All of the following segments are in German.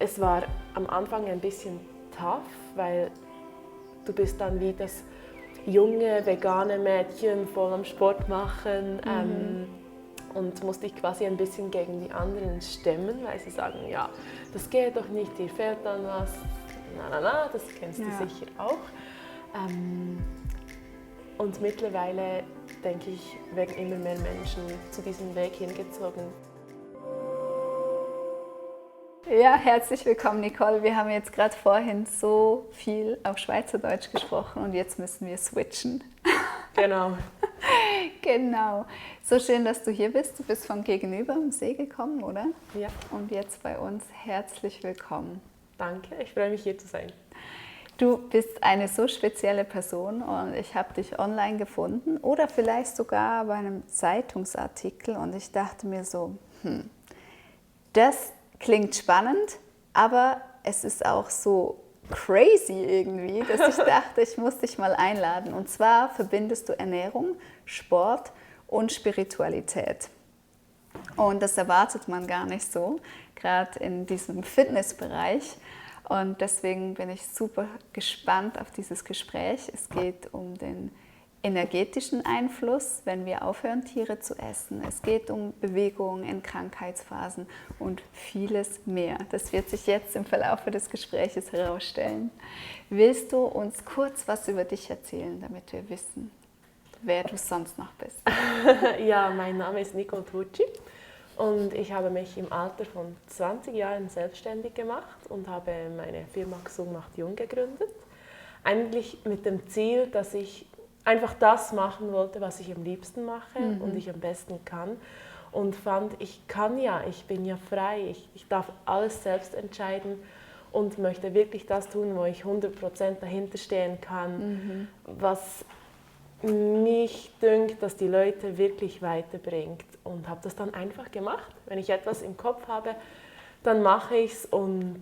es war am Anfang ein bisschen tough, weil du bist dann wie das junge, vegane Mädchen voll am Sport machen und musst dich quasi ein bisschen gegen die anderen stemmen, weil sie sagen, ja, das geht doch nicht, dir fehlt dann was. Na, das kennst du sicher auch. Und mittlerweile, denke ich, werden immer mehr Menschen zu diesem Weg hingezogen. Ja, herzlich willkommen, Nicole. Wir haben jetzt gerade vorhin so viel auf Schweizerdeutsch gesprochen und jetzt müssen wir switchen. Genau. Genau. So schön, dass du hier bist. Du bist von gegenüber am See gekommen, oder? Ja. Und jetzt bei uns herzlich willkommen. Danke, ich freue mich, hier zu sein. Du bist eine so spezielle Person und ich habe dich online gefunden oder vielleicht sogar bei einem Zeitungsartikel und ich dachte mir so, das klingt spannend, aber es ist auch so crazy irgendwie, dass ich dachte, ich muss dich mal einladen. Und zwar verbindest du Ernährung, Sport und Spiritualität. Und das erwartet man gar nicht so, gerade in diesem Fitnessbereich. Und deswegen bin ich super gespannt auf dieses Gespräch. Es geht um den energetischen Einfluss, wenn wir aufhören, Tiere zu essen. Es geht um Bewegung in Krankheitsphasen und vieles mehr. Das wird sich jetzt im Verlauf des Gesprächs herausstellen. Willst du uns kurz was über dich erzählen, damit wir wissen, wer du sonst noch bist? Ja, mein Name ist Nicole Turci und ich habe mich im Alter von 20 Jahren selbstständig gemacht und habe meine Firma Gesund macht jung gegründet. Eigentlich mit dem Ziel, dass ich einfach das machen wollte, was ich am liebsten mache und ich am besten kann. Und fand, ich bin ja frei, ich darf alles selbst entscheiden und möchte wirklich das tun, wo ich 100% dahinter stehen kann, was mich dünkt, dass die Leute wirklich weiterbringt. Und habe das dann einfach gemacht. Wenn ich etwas im Kopf habe, dann mache ich es und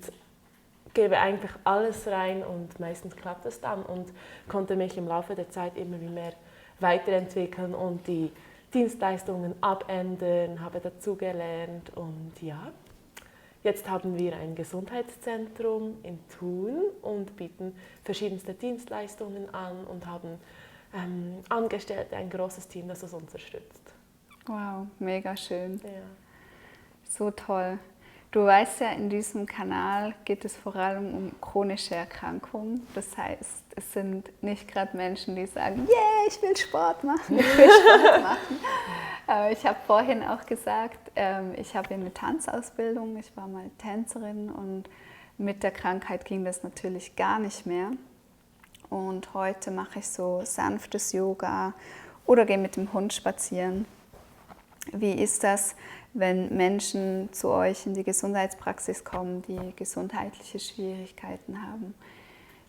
gebe eigentlich alles rein und meistens klappt es dann und konnte mich im Laufe der Zeit immer mehr weiterentwickeln und die Dienstleistungen abändern, habe dazugelernt und ja, jetzt haben wir ein Gesundheitszentrum in Thun und bieten verschiedenste Dienstleistungen an und haben Angestellte, ein großes Team, das uns unterstützt. Wow, mega schön. Ja. So toll. Du weißt ja, in diesem Kanal geht es vor allem um chronische Erkrankungen. Das heißt, es sind nicht gerade Menschen, die sagen, yeah, ich will Sport machen, ich will Sport machen. Ich habe vorhin auch gesagt, ich habe eine Tanzausbildung, ich war mal Tänzerin und mit der Krankheit ging das natürlich gar nicht mehr. Und heute mache ich so sanftes Yoga oder gehe mit dem Hund spazieren. Wie ist das, wenn Menschen zu euch in die Gesundheitspraxis kommen, die gesundheitliche Schwierigkeiten haben?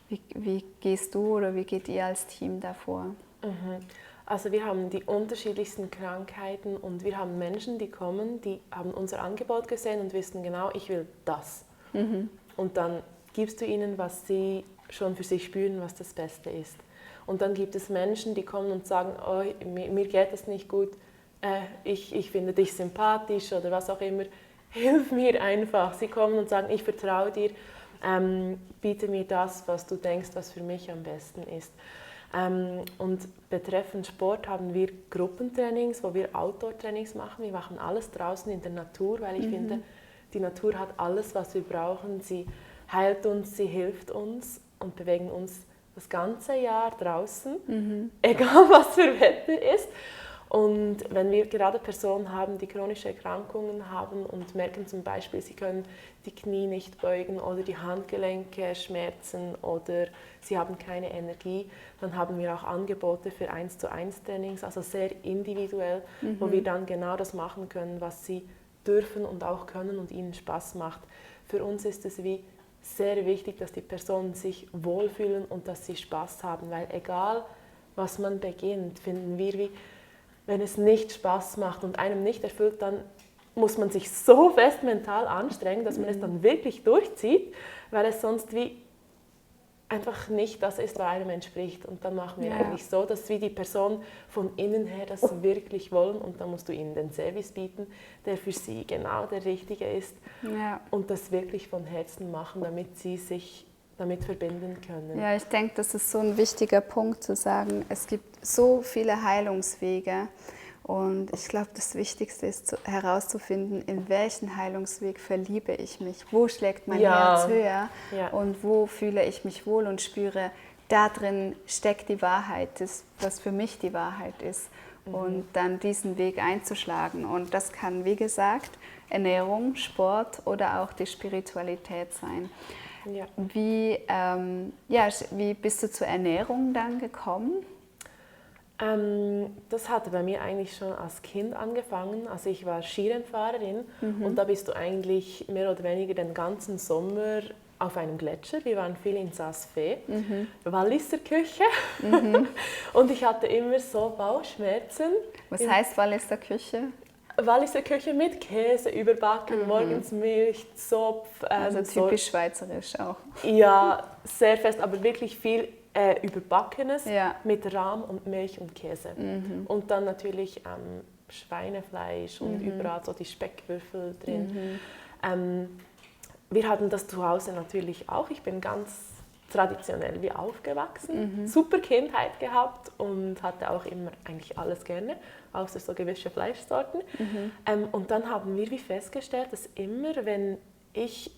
Wie gehst du oder wie geht ihr als Team davor? Also wir haben die unterschiedlichsten Krankheiten und wir haben Menschen, die kommen, die haben unser Angebot gesehen und wissen genau, ich will das. Und dann gibst du ihnen, was sie schon für sich spüren, was das Beste ist. Und dann gibt es Menschen, die kommen und sagen, oh, mir geht es nicht gut, ich finde dich sympathisch oder was auch immer, hilf mir einfach. Sie kommen und sagen, ich vertraue dir, biete mir das, was du denkst, was für mich am besten ist. Und betreffend Sport haben wir Gruppentrainings, wo wir Outdoor-Trainings machen. Wir machen alles draußen in der Natur, weil ich finde, die Natur hat alles, was wir brauchen. Sie heilt uns, sie hilft uns und bewegen uns das ganze Jahr draußen, egal was für Wetter ist. Und wenn wir gerade Personen haben, die chronische Erkrankungen haben und merken zum Beispiel, sie können die Knie nicht beugen oder die Handgelenke schmerzen oder sie haben keine Energie, dann haben wir auch Angebote für 1:1 Trainings, also sehr individuell, wo wir dann genau das machen können, was sie dürfen und auch können und ihnen Spaß macht. Für uns ist es wie sehr wichtig, dass die Personen sich wohlfühlen und dass sie Spaß haben, weil egal, was man beginnt, finden wir wie, wenn es nicht Spaß macht und einem nicht erfüllt, dann muss man sich so fest mental anstrengen, dass man es dann wirklich durchzieht, weil es sonst wie einfach nicht das ist, was einem entspricht. Und dann machen wir eigentlich so, dass wie die Person von innen her das wirklich wollen und dann musst du ihnen den Service bieten, der für sie genau der richtige ist und das wirklich von Herzen machen, damit sie sich damit verbinden können. Ja, ich denke, das ist so ein wichtiger Punkt zu sagen, es gibt so viele Heilungswege. Und ich glaube, das Wichtigste ist herauszufinden, in welchen Heilungsweg verliebe ich mich, wo schlägt mein Herz höher und wo fühle ich mich wohl und spüre, da drin steckt die Wahrheit, das, was für mich die Wahrheit ist. Und dann diesen Weg einzuschlagen. Und das kann, wie gesagt, Ernährung, Sport oder auch die Spiritualität sein. Ja. Wie bist du zur Ernährung dann gekommen? Das hatte bei mir eigentlich schon als Kind angefangen. Also ich war Skirennfahrerin und da bist du eigentlich mehr oder weniger den ganzen Sommer auf einem Gletscher. Wir waren viel in Saas-Fee, Walliser Küche und ich hatte immer so Bauchschmerzen. Was heißt Walliser Küche? Walliser Küche mit Käse überbacken, morgens Milch, Zopf. Also typisch schweizerisch auch. Ja, sehr fest, aber wirklich viel Überbackenes mit Rahm und Milch und Käse. Und dann natürlich Schweinefleisch und überall so die Speckwürfel drin. Wir hatten das zu Hause natürlich auch. Ich bin ganz traditionell wie aufgewachsen. Super Kindheit gehabt und hatte auch immer eigentlich alles gerne, außer so gewisse Fleischsorten. Und dann haben wir wie festgestellt, dass immer, wenn ich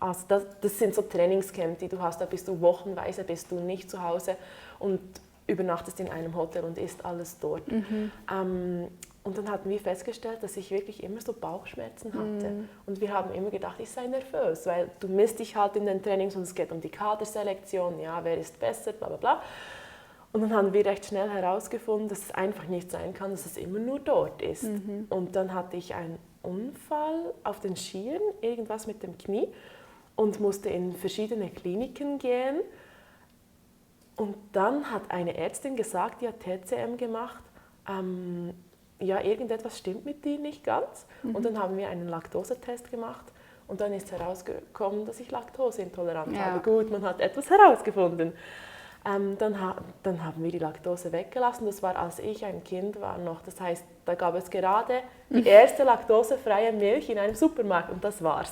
also das sind so Trainingscamps, die du hast, da bist du wochenweise bist du nicht zu Hause und übernachtest in einem Hotel und isst alles dort. Und dann hatten wir festgestellt, dass ich wirklich immer so Bauchschmerzen hatte. Und wir haben immer gedacht, ich sei nervös, weil du misst dich halt in den Trainings und es geht um die Kaderselektion, ja, wer ist besser, bla bla bla. Und dann haben wir recht schnell herausgefunden, dass es einfach nicht sein kann, dass es immer nur dort ist. Und dann hatte ich einen Unfall auf den Skiern, irgendwas mit dem Knie, und musste in verschiedene Kliniken gehen. Und dann hat eine Ärztin gesagt, die hat TCM gemacht, ja, irgendetwas stimmt mit dir nicht ganz. Und dann haben wir einen Laktosetest gemacht und dann ist herausgekommen, dass ich Laktoseintolerant habe. Gut, man hat etwas herausgefunden. Dann haben wir die Laktose weggelassen. Das war, als ich ein Kind war noch. Das heißt, da gab es gerade die erste laktosefreie Milch in einem Supermarkt und das war's.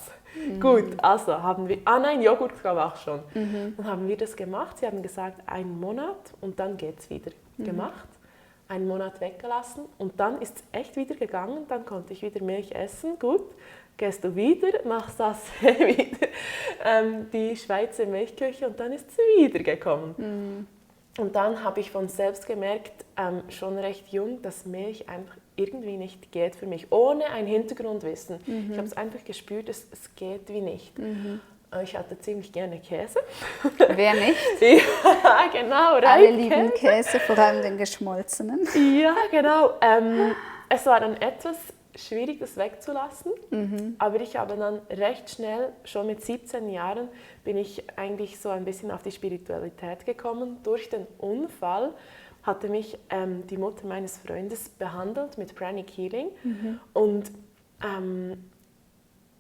Gut, also haben wir... nein, Joghurt gab auch schon. Dann haben wir das gemacht. Sie haben gesagt, 1 Monat und dann geht's wieder. Gemacht, 1 Monat weggelassen und dann ist es echt wieder gegangen. Dann konnte ich wieder Milch essen. Gut, gehst du wieder, machst das wieder die Schweizer Milchküche und dann ist es wieder gekommen. Und dann habe ich von selbst gemerkt, schon recht jung, dass Milch einfach irgendwie nicht geht für mich, ohne ein Hintergrundwissen. Ich habe es einfach gespürt, es geht wie nicht. Ich hatte ziemlich gerne Käse. Wer nicht? Ja, genau. Alle lieben Käse, vor allem den geschmolzenen. Ja, genau. Es war dann etwas schwierig, das wegzulassen, aber ich habe dann recht schnell, schon mit 17 Jahren, bin ich eigentlich so ein bisschen auf die Spiritualität gekommen. Durch den Unfall hatte mich die Mutter meines Freundes behandelt mit Pranic Healing und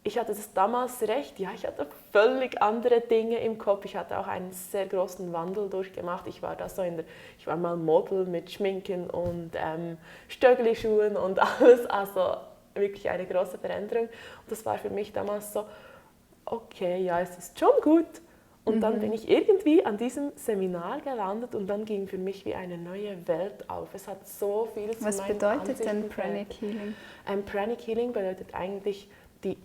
ich hatte das damals recht, ja, ich hatte völlig andere Dinge im Kopf. Ich hatte auch einen sehr großen Wandel durchgemacht. Ich war da so ich war mal Model mit Schminken und Stöckelschuhen und alles, also wirklich eine große Veränderung. Und das war für mich damals so, okay, ja, es ist schon gut. Und dann bin ich irgendwie an diesem Seminar gelandet und dann ging für mich wie eine neue Welt auf. Es hat so viel zu Was meinen bedeutet Ansichten denn Pranic Healing? Pranic Healing bedeutet eigentlich die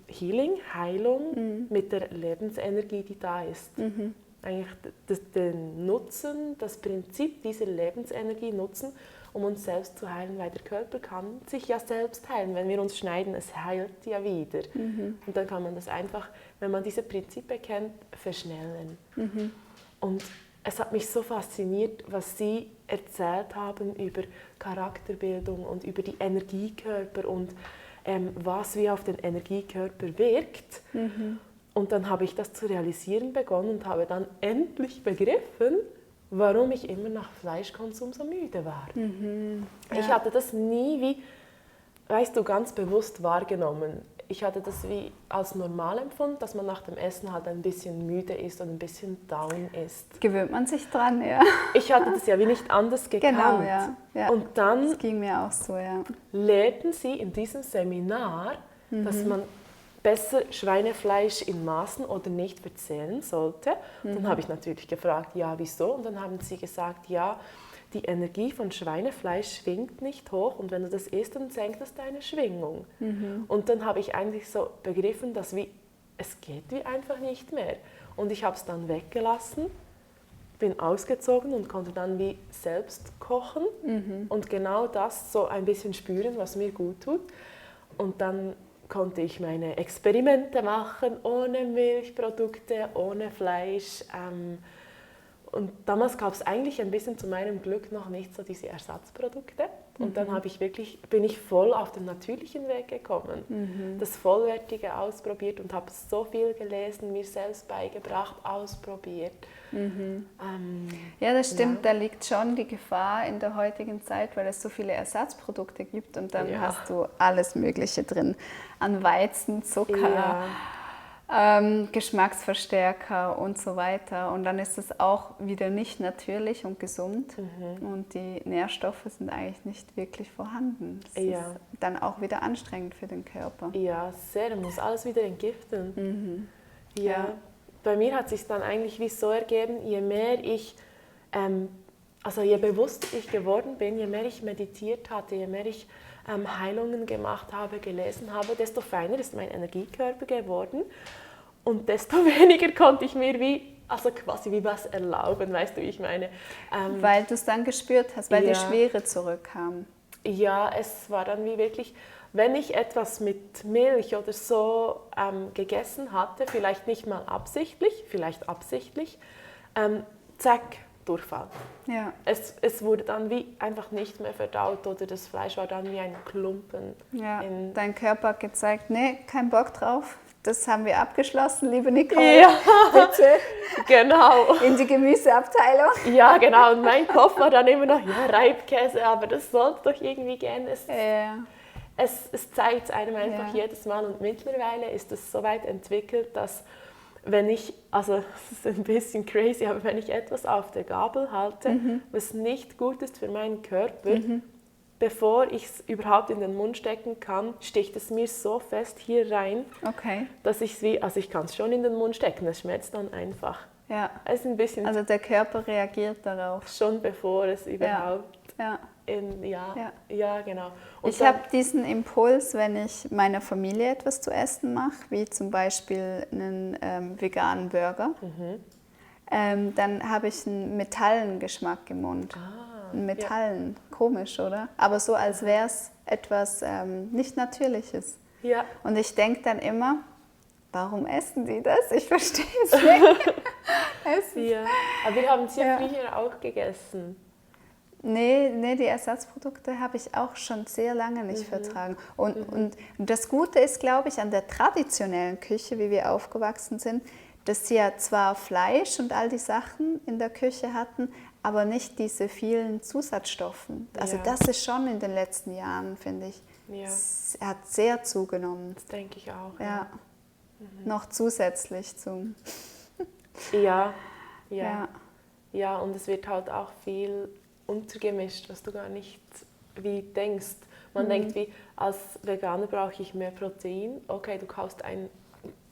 Heilung mit der Lebensenergie, die da ist. Eigentlich den Nutzen, das Prinzip dieser Lebensenergie nutzen, um uns selbst zu heilen, weil der Körper kann sich ja selbst heilen. Wenn wir uns schneiden, es heilt ja wieder. Und dann kann man das einfach, wenn man diese Prinzipien kennt, verschnellen. Und es hat mich so fasziniert, was Sie erzählt haben über Charakterbildung und über die Energiekörper und was wie auf den Energiekörper wirkt. Und dann habe ich das zu realisieren begonnen und habe dann endlich begriffen, warum ich immer nach Fleischkonsum so müde war. Ich hatte das nie wie, weißt du, ganz bewusst wahrgenommen. ich hatte das wie als normal empfunden, dass man nach dem Essen halt ein bisschen müde ist und ein bisschen down ist. Gewöhnt man sich dran, ja. Ich hatte das ja wie nicht anders gekannt. Genau, ja. Ja. Und dann Das ging mir auch so, ja. lehrten sie in diesem Seminar, dass man besser Schweinefleisch in Maßen oder nicht verzehren sollte. Dann habe ich natürlich gefragt, ja, wieso? Und dann haben sie gesagt, ja, die Energie von Schweinefleisch schwingt nicht hoch und wenn du das isst, dann senkt das deine Schwingung. Und dann habe ich eigentlich so begriffen, dass es geht wie einfach nicht mehr. Und ich habe es dann weggelassen, bin ausgezogen und konnte dann wie selbst kochen und genau das so ein bisschen spüren, was mir gut tut. Und dann konnte ich meine Experimente machen, ohne Milchprodukte, ohne Fleisch. Und damals gab es eigentlich ein bisschen zu meinem Glück noch nicht so diese Ersatzprodukte. Und dann bin ich voll auf den natürlichen Weg gekommen, das Vollwertige ausprobiert und habe so viel gelesen, mir selbst beigebracht, ausprobiert. Ja, das stimmt, da liegt schon die Gefahr in der heutigen Zeit, weil es so viele Ersatzprodukte gibt und dann hast du alles Mögliche drin, an Weizen, Zucker, Geschmacksverstärker und so weiter. Und dann ist es auch wieder nicht natürlich und gesund und die Nährstoffe sind eigentlich nicht wirklich vorhanden. Das ist dann auch wieder anstrengend für den Körper. Ja, sehr. Man muss alles wieder entgiften. Ja. Bei mir hat es sich dann eigentlich wie so ergeben, je mehr ich, je bewusster ich geworden bin, je mehr ich meditiert hatte, je mehr ich Heilungen gemacht habe, gelesen habe, desto feiner ist mein Energiekörper geworden und desto weniger konnte ich mir quasi wie was erlauben, weißt du, wie ich meine. Weil du es dann gespürt hast, weil die Schwere zurückkam. Ja, es war dann wie wirklich, wenn ich etwas mit Milch oder so gegessen hatte, vielleicht nicht mal absichtlich, vielleicht absichtlich, zack, Durchfall. Ja. Es wurde dann wie einfach nicht mehr verdaut oder das Fleisch war dann wie ein Klumpen. Ja. Dein Körper hat gezeigt, nee, kein Bock drauf. Das haben wir abgeschlossen, liebe Nicole. Ja, bitte. Genau. In die Gemüseabteilung. Ja, genau. Und mein Kopf war dann immer noch, Reibkäse, aber das sollte doch irgendwie gehen. Es zeigt es einem einfach jedes Mal und mittlerweile ist es so weit entwickelt, dass wenn ich, das ist ein bisschen crazy, aber wenn ich etwas auf der Gabel halte, was nicht gut ist für meinen Körper, bevor ich es überhaupt in den Mund stecken kann, sticht es mir so fest hier rein, dass ich es ich kann es schon in den Mund stecken, es schmerzt dann einfach. Ja. Es ist ein bisschen also der Körper reagiert darauf. Schon bevor es überhaupt... Ja. Genau. Und ich habe diesen Impuls, wenn ich meiner Familie etwas zu essen mache, wie zum Beispiel einen veganen Burger, dann habe ich einen Metallengeschmack im Mund. Einen Metallen, komisch, oder? Aber so, als wäre es etwas nicht Natürliches. Ja. Und ich denke dann immer, warum essen die das? Ich verstehe es nicht. Ja. Aber wir haben es ja früher auch gegessen. Nee, die Ersatzprodukte habe ich auch schon sehr lange nicht vertragen. Und das Gute ist, glaube ich, an der traditionellen Küche, wie wir aufgewachsen sind, dass sie ja zwar Fleisch und all die Sachen in der Küche hatten, aber nicht diese vielen Zusatzstoffen. Also das ist schon in den letzten Jahren, finde ich, es hat sehr zugenommen. Das denke ich auch. Ja. Noch zusätzlich zum... Ja, und es wird halt auch viel untergemischt, was du gar nicht wie denkst. Man denkt wie, als Veganer brauche ich mehr Protein. Okay, du kaufst ein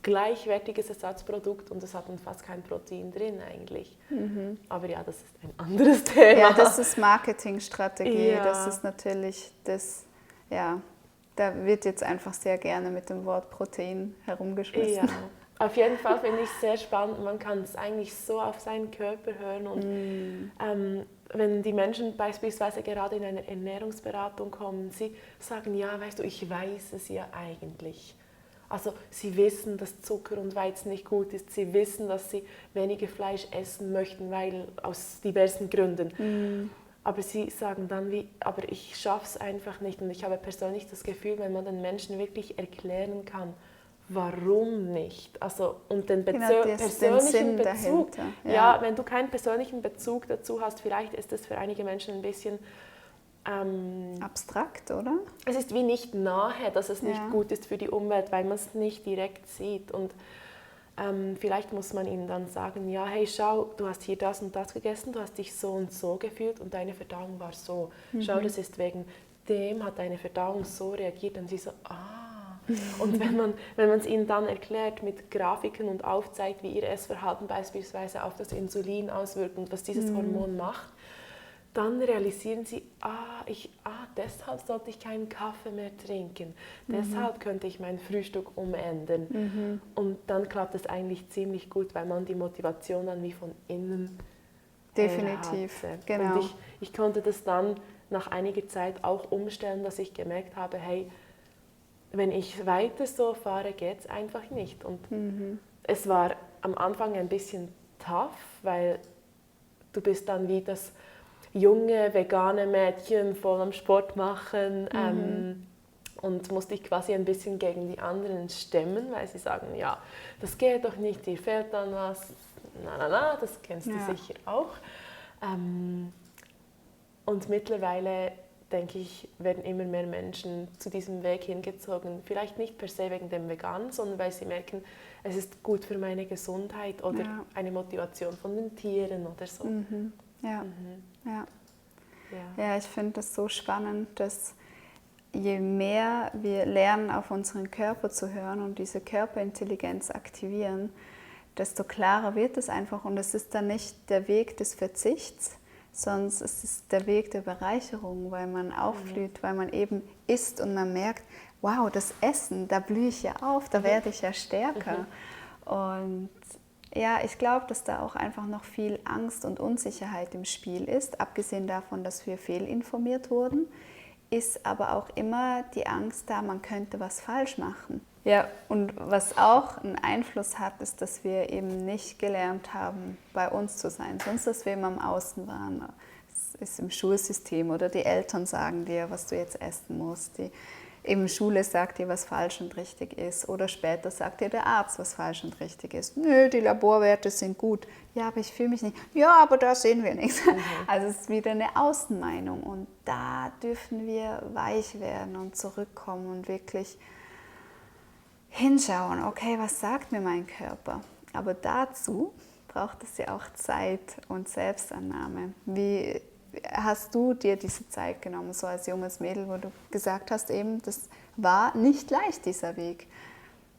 gleichwertiges Ersatzprodukt und es hat dann fast kein Protein drin eigentlich. Aber das ist ein anderes Thema. Ja, das ist Marketingstrategie. Das ist natürlich da wird jetzt einfach sehr gerne mit dem Wort Protein herumgeschmissen. Ja. Auf jeden Fall finde ich es sehr spannend. Man kann es eigentlich so auf seinen Körper hören. Und wenn die Menschen beispielsweise gerade in eine Ernährungsberatung kommen, sie sagen, ja, weißt du, ich weiß es ja eigentlich. Also sie wissen, dass Zucker und Weizen nicht gut ist. Sie wissen, dass sie weniger Fleisch essen möchten, weil aus diversen Gründen. Aber sie sagen dann aber ich schaffe es einfach nicht. Und ich habe persönlich das Gefühl, wenn man den Menschen wirklich erklären kann, warum nicht? Also, und den persönlichen Bezug. Ja, wenn du keinen persönlichen Bezug dazu hast, vielleicht ist es für einige Menschen ein bisschen abstrakt, oder? Es ist wie nicht nahe, dass es nicht gut ist für die Umwelt, weil man es nicht direkt sieht. Und vielleicht muss man ihnen dann sagen, ja, hey, schau, du hast hier das und das gegessen, du hast dich so und so gefühlt und deine Verdauung war so. Schau, das ist wegen dem, hat deine Verdauung so reagiert. Und sie so, Und wenn man es ihnen dann erklärt mit Grafiken und aufzeigt, wie ihr Essverhalten beispielsweise auf das Insulin auswirkt und was dieses Hormon macht, dann realisieren sie, deshalb sollte ich keinen Kaffee mehr trinken, deshalb könnte ich mein Frühstück umändern. Und dann klappt es eigentlich ziemlich gut, weil man die Motivation dann wie von innen definitiv, hatte. genau. Und ich konnte das dann nach einiger Zeit auch umstellen, dass ich gemerkt habe, hey, wenn ich weiter so fahre, geht es einfach nicht. Und es war am Anfang ein bisschen tough, weil du bist dann wie das junge, vegane Mädchen voll am Sport machen und musste ich quasi ein bisschen gegen die anderen stemmen, weil sie sagen, ja, das geht doch nicht, dir fehlt dann was. Na, das kennst du sicher auch. Und mittlerweile, denke ich, werden immer mehr Menschen zu diesem Weg hingezogen. Vielleicht nicht per se wegen dem Veganen, sondern weil sie merken, es ist gut für meine Gesundheit oder eine Motivation von den Tieren oder so. Ja, ich finde das so spannend, dass je mehr wir lernen, auf unseren Körper zu hören und diese Körperintelligenz aktivieren, desto klarer wird es einfach. Und es ist dann nicht der Weg des Verzichts, sondern es ist der Weg der Bereicherung, weil man aufblüht, weil man eben isst und man merkt, wow, das Essen, da blühe ich ja auf, da werde ich ja stärker. Und ja, ich glaube, dass da auch einfach noch viel Angst und Unsicherheit im Spiel ist. Abgesehen davon, dass wir fehlinformiert wurden, ist aber auch immer die Angst da, man könnte was falsch machen. Ja, und was auch einen Einfluss hat, ist, dass wir eben nicht gelernt haben, bei uns zu sein. Sonst, dass wir immer im Außen waren. Es ist im Schulsystem oder die Eltern sagen dir, was du jetzt essen musst. Die Eben Schule sagt dir, was falsch und richtig ist, oder später sagt dir der Arzt, was falsch und richtig ist. Nö, die Laborwerte sind gut. Ja, aber ich fühle mich nicht. Ja, aber da sehen wir nichts. Also es ist wieder eine Außenmeinung und da dürfen wir weich werden und zurückkommen und wirklich hinschauen. Okay, was sagt mir mein Körper? Aber dazu braucht es ja auch Zeit und Selbstannahme. Wie hast du dir diese Zeit genommen, so als junges Mädel, wo du gesagt hast, eben, das war nicht leicht, dieser Weg,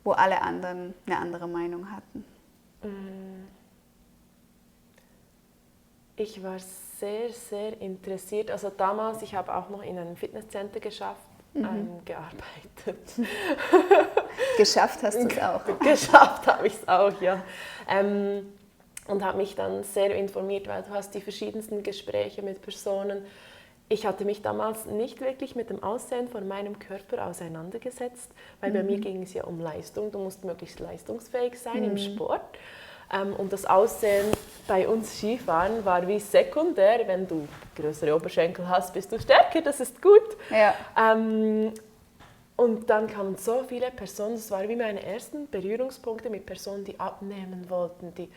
wo alle anderen eine andere Meinung hatten? Ich war sehr, sehr interessiert. Also damals, ich habe auch noch in einem Fitnesscenter gearbeitet. Geschafft hast du es auch. Geschafft habe ich es auch, ja. Und habe mich dann sehr informiert, weil du hast die verschiedensten Gespräche mit Personen. Ich hatte mich damals nicht wirklich mit dem Aussehen von meinem Körper auseinandergesetzt, weil bei mir ging es ja um Leistung. Du musst möglichst leistungsfähig sein im Sport. Und das Aussehen bei uns Skifahren war wie sekundär. Wenn du größere Oberschenkel hast, bist du stärker, das ist gut. Ja. Und dann kamen so viele Personen, das waren wie meine ersten Berührungspunkte mit Personen, die abnehmen wollten, die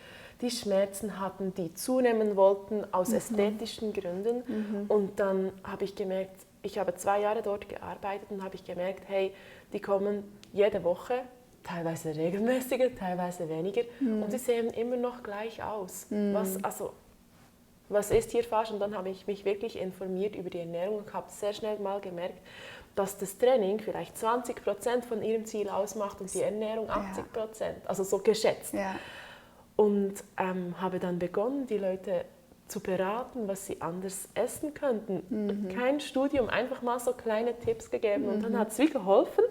Schmerzen hatten, die zunehmen wollten aus ästhetischen Gründen. Und dann habe ich gemerkt, ich habe 2 Jahre dort gearbeitet und habe ich gemerkt, hey, die kommen jede Woche, teilweise regelmäßiger, teilweise weniger, und sie sehen immer noch gleich aus. Was ist hier falsch? Und dann habe ich mich wirklich informiert über die Ernährung und habe sehr schnell mal gemerkt, dass das Training vielleicht 20% von ihrem Ziel ausmacht und die Ernährung 80%, also so geschätzt. Ja. Und habe dann begonnen, die Leute zu beraten, was sie anders essen könnten. Kein Studium, einfach mal so kleine Tipps gegeben und dann hat es wie geholfen.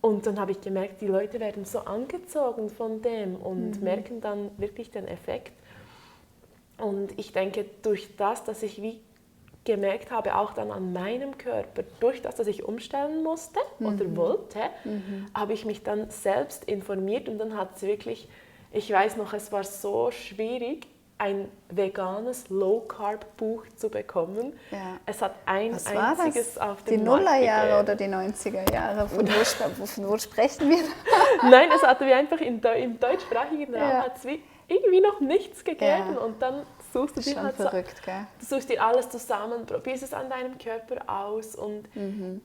Und dann habe ich gemerkt, die Leute werden so angezogen von dem und merken dann wirklich den Effekt. Und ich denke, durch das, dass ich wie gemerkt habe, auch dann an meinem Körper, durch das, dass ich umstellen musste oder wollte, habe ich mich dann selbst informiert und dann hat es wirklich, ich weiß noch, es war so schwierig, ein veganes Low-Carb-Buch zu bekommen. Ja. Es hat ein Was war einziges das? auf Die dem Markt Nullerjahre gegeben. oder die 90er Jahre? Von wo sprechen wir? Nein, es hatte wie einfach im deutschsprachigen Raum Ja. hat es wie irgendwie noch nichts gegeben Ja. und dann suchst du dir Schon halt so, verrückt, gell? du suchst dir alles zusammen, probierst es an deinem Körper aus und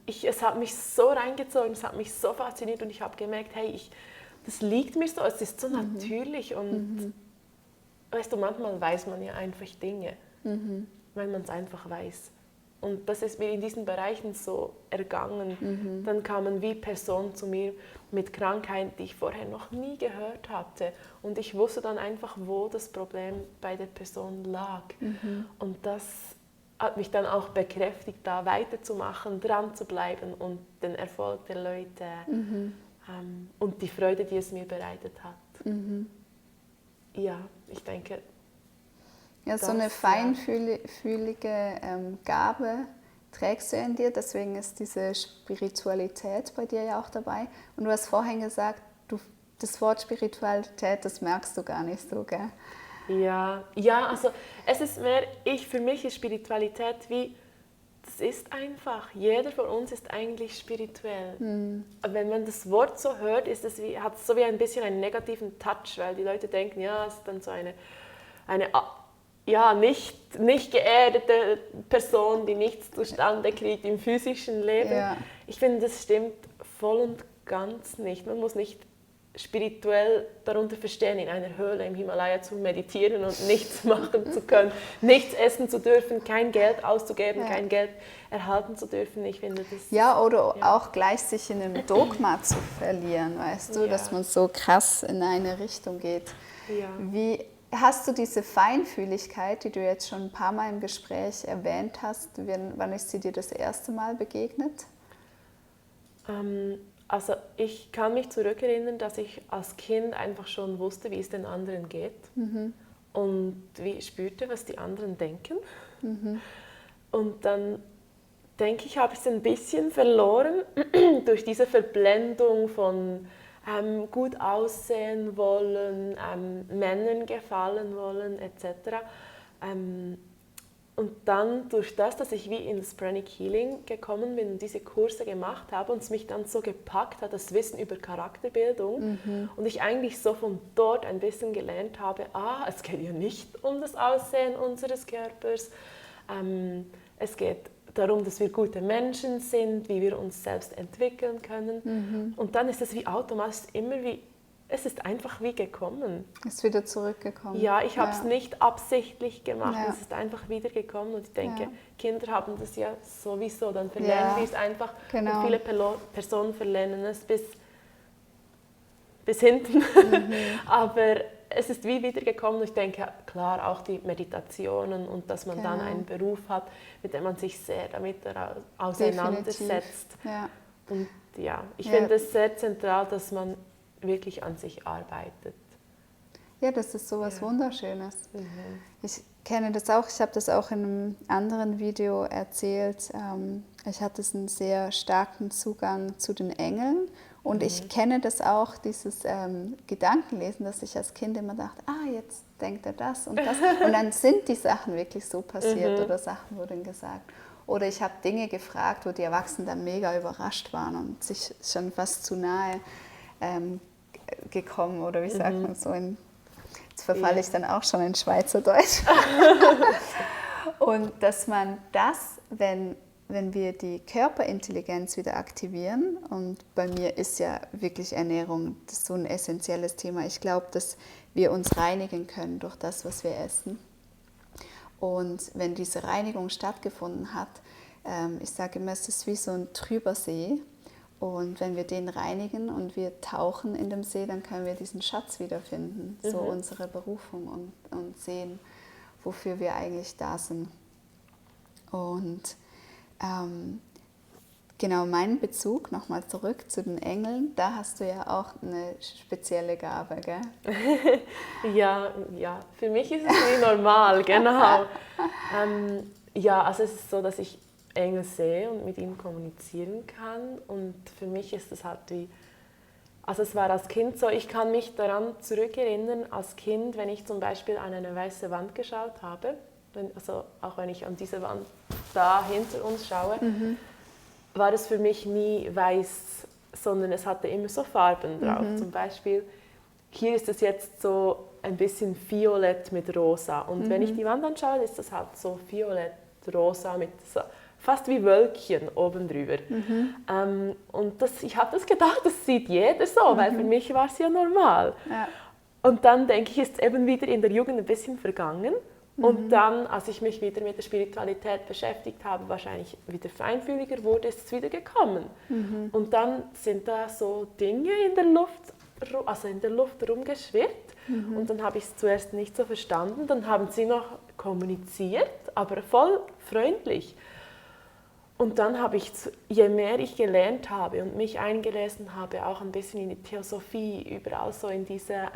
es hat mich so reingezogen, es hat mich so fasziniert und ich habe gemerkt, hey, das liegt mir so, es ist so natürlich und weißt du, manchmal weiß man ja einfach Dinge, weil man es einfach weiß. Und das ist mir in diesen Bereichen so ergangen. Dann kamen wie Personen zu mir mit Krankheiten, die ich vorher noch nie gehört hatte. Und ich wusste dann einfach, wo das Problem bei der Person lag. Und das hat mich dann auch bekräftigt, da weiterzumachen, dran zu bleiben und den Erfolg der Leute und die Freude, die es mir bereitet hat. Ja, ich denke, Ja, so eine feinfühlige Gabe trägst du in dir, deswegen ist diese Spiritualität bei dir ja auch dabei. Und du hast vorhin gesagt, das Wort Spiritualität, das merkst du gar nicht so, gell? ja, also es ist mehr, für mich ist Spiritualität wie, das ist einfach, jeder von uns ist eigentlich spirituell. Wenn man das Wort so hört, hat es so wie ein bisschen einen negativen Touch, weil die Leute denken, ja, es ist dann so eine nicht geerdete Person, die nichts zustande kriegt im physischen Leben. Ja. Ich finde, das stimmt voll und ganz nicht. Man muss nicht spirituell darunter verstehen, in einer Höhle im Himalaya zu meditieren und nichts machen zu können, nichts essen zu dürfen, kein Geld auszugeben, kein Geld erhalten zu dürfen. Ich finde das... Ja, oder auch gleich sich in einem Dogma zu verlieren, weißt du, dass man so krass in eine Richtung geht. Ja. Wie hast du diese Feinfühligkeit, die du jetzt schon ein paar Mal im Gespräch erwähnt hast, wann ist sie dir das erste Mal begegnet? Also ich kann mich zurückerinnern, dass ich als Kind einfach schon wusste, wie es den anderen geht und wie ich spürte, was die anderen denken. Und dann denke ich, habe ich es ein bisschen verloren durch diese Verblendung von gut aussehen wollen, Männern gefallen wollen etc. Und dann durch das, dass ich wie ins Pranic Healing gekommen bin und diese Kurse gemacht habe und es mich dann so gepackt hat, das Wissen über Charakterbildung und ich eigentlich so von dort ein bisschen gelernt habe, es geht ja nicht um das Aussehen unseres Körpers, es geht darum, dass wir gute Menschen sind, wie wir uns selbst entwickeln können und dann ist es wie automatisch es ist einfach wie gekommen. Ist wieder zurückgekommen. Ja, ich habe es nicht absichtlich gemacht, Ja. es ist einfach wieder gekommen und ich denke, Kinder haben das ja sowieso, dann verlernen wir es einfach Genau. und viele Personen verlernen es bis hinten, aber es ist wie wieder gekommen und ich denke, klar, auch die Meditationen und dass man dann einen Beruf hat, mit dem man sich sehr damit auseinandersetzt. Ja. Und ja, ich finde es sehr zentral, dass man wirklich an sich arbeitet. Ja, das ist sowas Wunderschönes. Ich kenne das auch, ich habe das auch in einem anderen Video erzählt. Ich hatte einen sehr starken Zugang zu den Engeln und ich kenne das auch, dieses Gedankenlesen, dass ich als Kind immer dachte, jetzt denkt er das und das. Und dann sind die Sachen wirklich so passiert oder Sachen wurden gesagt. Oder ich habe Dinge gefragt, wo die Erwachsenen dann mega überrascht waren und sich schon fast zu nahe gekommen oder wie sagt man so, jetzt verfalle ich dann auch schon in Schweizerdeutsch. Und dass man das, wenn wir die Körperintelligenz wieder aktivieren, und bei mir ist ja wirklich Ernährung das ist so ein essentielles Thema, ich glaube, dass wir uns reinigen können durch das, was wir essen. Und wenn diese Reinigung stattgefunden hat, ich sage immer, es ist wie so ein trüber See. Und wenn wir den reinigen und wir tauchen in dem See, dann können wir diesen Schatz wiederfinden, so unsere Berufung und sehen, wofür wir eigentlich da sind. Und genau, mein Bezug, nochmal zurück zu den Engeln, da hast du ja auch eine spezielle Gabe, gell? Ja, für mich ist es wie normal, genau. Also es ist so, dass ich Engel sehe und mit ihnen kommunizieren kann und für mich ist das halt wie, Also es war als Kind so, ich kann mich daran zurückerinnern, als Kind, wenn ich zum Beispiel an eine weiße Wand geschaut habe, also auch wenn ich an diese Wand da hinter uns schaue, war es für mich nie weiß, sondern es hatte immer so Farben drauf. Zum Beispiel, hier ist es jetzt so ein bisschen violett mit rosa. Und wenn ich die Wand anschaue, ist das halt so violett-rosa mit so, fast wie Wölkchen oben drüber. Und ich habe das gedacht, das sieht jeder so, weil für mich war es ja normal. Ja. Und dann denke ich, ist es eben wieder in der Jugend ein bisschen vergangen. Und dann, als ich mich wieder mit der Spiritualität beschäftigt habe, wahrscheinlich wieder feinfühliger wurde, ist es wieder gekommen. Und dann sind da so Dinge in der Luft rumgeschwirrt. Und dann habe ich es zuerst nicht so verstanden. Dann haben sie noch kommuniziert, aber voll freundlich. Und dann habe ich, je mehr ich gelernt habe und mich eingelesen habe, auch ein bisschen in die Theosophie, überall so in diese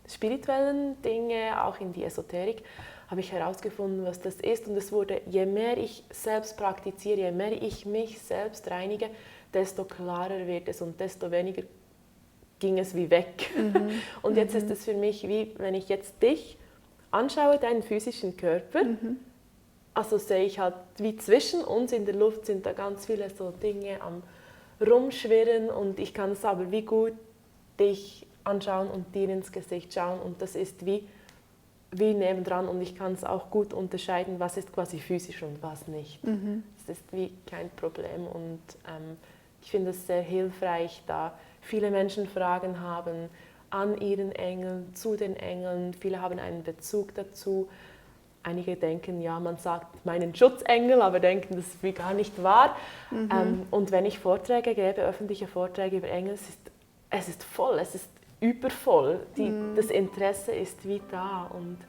spirituellen Dinge, auch in die Esoterik, habe ich herausgefunden, was das ist. Und es wurde, je mehr ich selbst praktiziere, je mehr ich mich selbst reinige, desto klarer wird es und desto weniger ging es wie weg. Und jetzt ist es für mich wie, wenn ich jetzt dich anschaue, deinen physischen Körper, also sehe ich halt, wie zwischen uns in der Luft sind da ganz viele so Dinge am Rumschwirren und ich kann es aber wie gut dich anschauen und dir ins Gesicht schauen und das ist wie nebendran und ich kann es auch gut unterscheiden, was ist quasi physisch und was nicht. Das ist wie kein Problem und ich finde es sehr hilfreich, da viele Menschen Fragen haben an ihren Engeln, zu den Engeln, viele haben einen Bezug dazu. Einige denken, ja, man sagt meinen Schutzengel, aber denken, das ist wie gar nicht wahr. Und wenn ich Vorträge gebe, öffentliche Vorträge über Engel, es ist voll, es ist übervoll. Das Interesse ist wie da. Und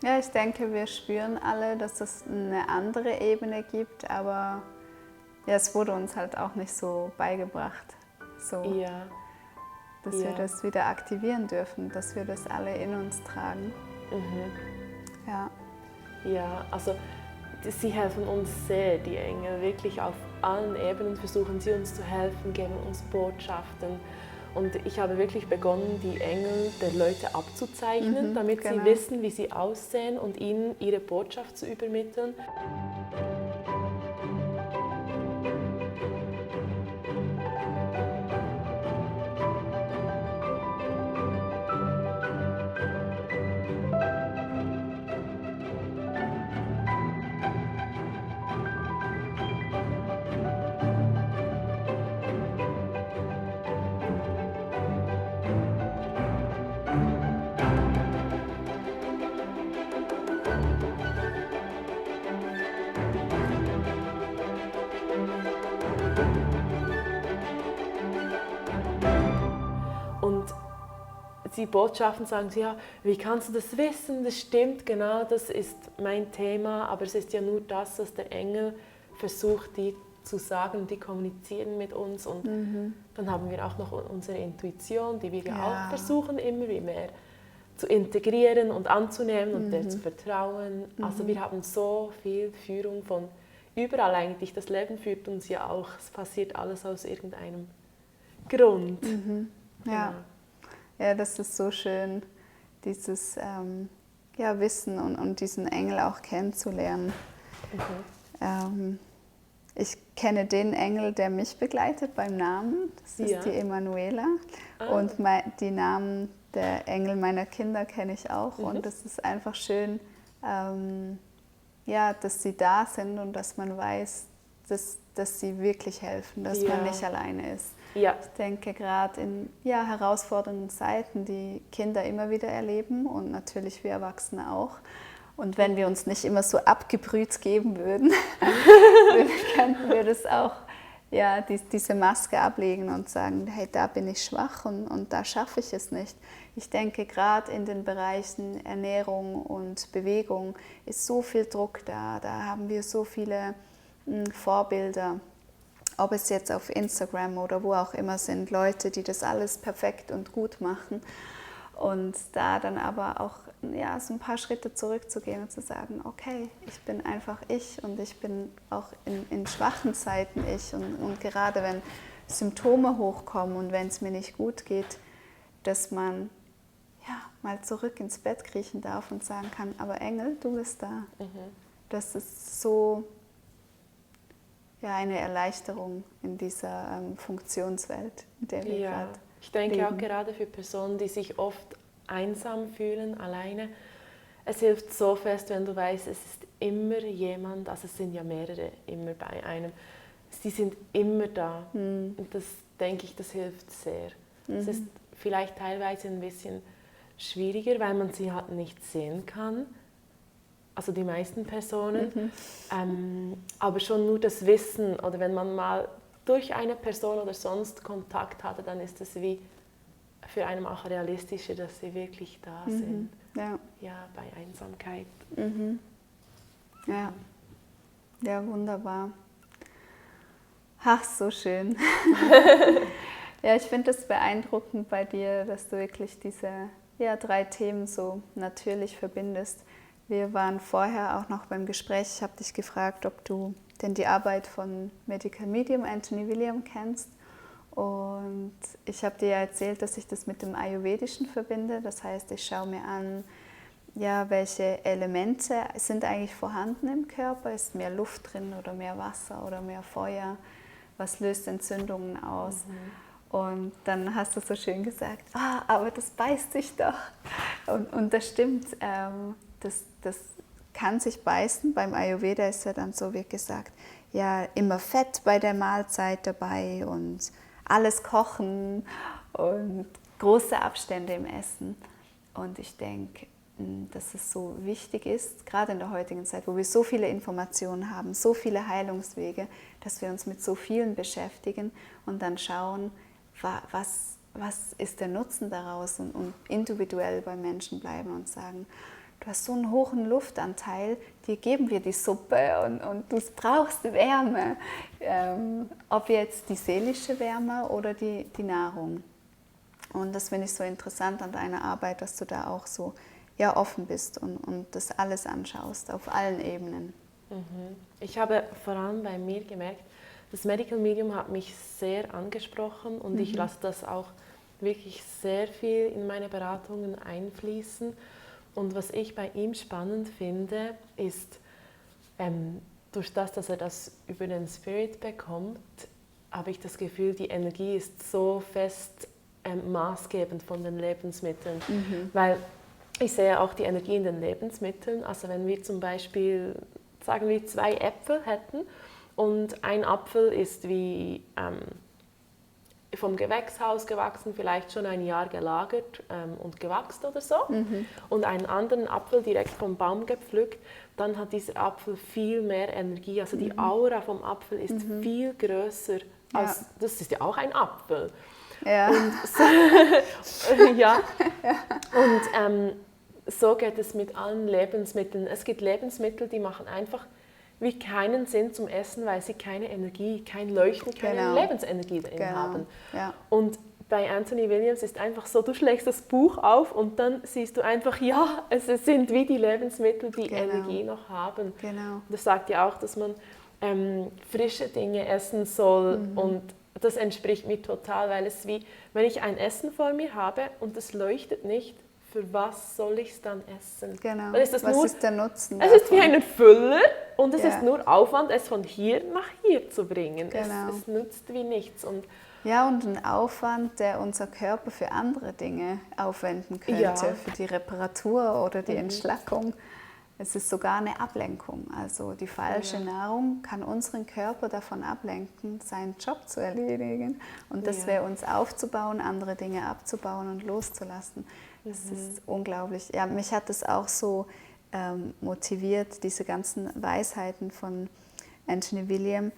ja, ich denke, wir spüren alle, dass es eine andere Ebene gibt, aber ja, es wurde uns halt auch nicht so beigebracht, so, dass wir das wieder aktivieren dürfen, dass wir das alle in uns tragen. Ja. Ja, also sie helfen uns sehr, die Engel, wirklich auf allen Ebenen versuchen sie uns zu helfen, geben uns Botschaften. Und ich habe wirklich begonnen, die Engel der Leute abzuzeichnen, damit sie wissen, wie sie aussehen und ihnen ihre Botschaft zu übermitteln. Und die Botschaften sagen sie, ja, wie kannst du das wissen? Das stimmt, genau, das ist mein Thema, aber es ist ja nur das, was der Engel versucht, die zu sagen, die kommunizieren mit uns und dann haben wir auch noch unsere Intuition, die wir ja auch versuchen, immer wie mehr zu integrieren und anzunehmen und der zu vertrauen. Also wir haben so viel Führung von überall eigentlich. Das Leben führt uns ja auch, es passiert alles aus irgendeinem Grund. Ja. Ja, das ist so schön, dieses Wissen und diesen Engel auch kennenzulernen. Ich kenne den Engel, der mich begleitet beim Namen, das ist die Emanuela. Und die Namen der Engel meiner Kinder kenne ich auch. Und es ist einfach schön, dass sie da sind und dass man weiß, dass sie wirklich helfen, dass man nicht alleine ist. Ja. Ich denke, gerade in herausfordernden Zeiten, die Kinder immer wieder erleben und natürlich wir Erwachsene auch. Und wenn wir uns nicht immer so abgebrüht geben würden, könnten wir das auch, diese Maske ablegen und sagen, hey, da bin ich schwach und da schaffe ich es nicht. Ich denke, gerade in den Bereichen Ernährung und Bewegung ist so viel Druck da. Da haben wir so viele Vorbilder, ob es jetzt auf Instagram oder wo auch immer sind, Leute, die das alles perfekt und gut machen. Und da dann aber auch so ein paar Schritte zurückzugehen und zu sagen, okay, ich bin einfach ich und ich bin auch in schwachen Zeiten ich. Und gerade wenn Symptome hochkommen und wenn es mir nicht gut geht, dass man mal zurück ins Bett kriechen darf und sagen kann, aber Engel, du bist da. Das ist so eine Erleichterung in dieser Funktionswelt, in der wir gerade ich denke leben. auch gerade für Personen, die sich oft einsam fühlen, alleine, es hilft so fest, wenn du weißt, es ist immer jemand, also es sind ja mehrere immer bei einem, sie sind immer da. Und das denke ich, das hilft sehr. Es ist vielleicht teilweise ein bisschen schwieriger, weil man sie halt nicht sehen kann, also die meisten Personen, aber schon nur das Wissen oder wenn man mal durch eine Person oder sonst Kontakt hatte, dann ist es wie für einen auch realistischer, dass sie wirklich da sind. Ja, bei Einsamkeit. Ja, wunderbar. Ach, so schön. Ja, ich finde es beeindruckend bei dir, dass du wirklich diese 3 Themen so natürlich verbindest. Wir waren vorher auch noch beim Gespräch, ich habe dich gefragt, ob du denn die Arbeit von Medical Medium Anthony William kennst. Und ich habe dir ja erzählt, dass ich das mit dem Ayurvedischen verbinde. Das heißt, ich schaue mir an, welche Elemente sind eigentlich vorhanden im Körper. Ist mehr Luft drin oder mehr Wasser oder mehr Feuer? Was löst Entzündungen aus? Und dann hast du so schön gesagt, aber das beißt sich doch. Und das stimmt, das kann sich beißen. Beim Ayurveda ist ja dann so, wie gesagt, immer Fett bei der Mahlzeit dabei und alles kochen und große Abstände im Essen. Und ich denke, dass es so wichtig ist, gerade in der heutigen Zeit, wo wir so viele Informationen haben, so viele Heilungswege, dass wir uns mit so vielen beschäftigen und dann schauen, was ist der Nutzen daraus und individuell bei Menschen bleiben und sagen, du hast so einen hohen Luftanteil, dir geben wir die Suppe und du brauchst Wärme. Ob jetzt die seelische Wärme oder die Nahrung. Und das finde ich so interessant an deiner Arbeit, dass du da auch so offen bist und das alles anschaust, auf allen Ebenen. Ich habe vor allem bei mir gemerkt, das Medical Medium hat mich sehr angesprochen und ich lasse das auch wirklich sehr viel in meine Beratungen einfließen. Und was ich bei ihm spannend finde, ist, durch das, dass er das über den Spirit bekommt, habe ich das Gefühl, die Energie ist so fest maßgebend von den Lebensmitteln. Weil ich sehe auch die Energie in den Lebensmitteln. Also wenn wir zum Beispiel, sagen wir, 2 Äpfel hätten und ein Apfel ist wie vom Gewächshaus gewachsen, vielleicht schon ein Jahr gelagert und gewachsen oder so, und einen anderen Apfel direkt vom Baum gepflückt, dann hat dieser Apfel viel mehr Energie. Also die Aura vom Apfel ist viel größer als, das ist ja auch ein Apfel. Und so geht es mit allen Lebensmitteln. Es gibt Lebensmittel, die machen einfach wie keinen Sinn zum Essen, weil sie keine Energie, kein Leuchten, keine Lebensenergie drin haben. Und bei Anthony Williams ist einfach so, du schlägst das Buch auf und dann siehst du einfach, es sind wie die Lebensmittel, die Energie noch haben. Das sagt ja auch, dass man frische Dinge essen soll und das entspricht mir total, weil es wie, wenn ich ein Essen vor mir habe und es leuchtet nicht, für was soll ich es dann essen? Weil ist was ist der Nutzen davon? Es ist wie ein Füller und es ist nur Aufwand, es von hier nach hier zu bringen. Es nützt wie nichts. Und ein Aufwand, der unser Körper für andere Dinge aufwenden könnte, für die Reparatur oder die Entschlackung. Es ist sogar eine Ablenkung. Also die falsche Nahrung kann unseren Körper davon ablenken, seinen Job zu erledigen und das wäre uns aufzubauen, andere Dinge abzubauen und loszulassen. Das ist unglaublich. Ja, mich hat es auch so motiviert, diese ganzen Weisheiten von Anthony William,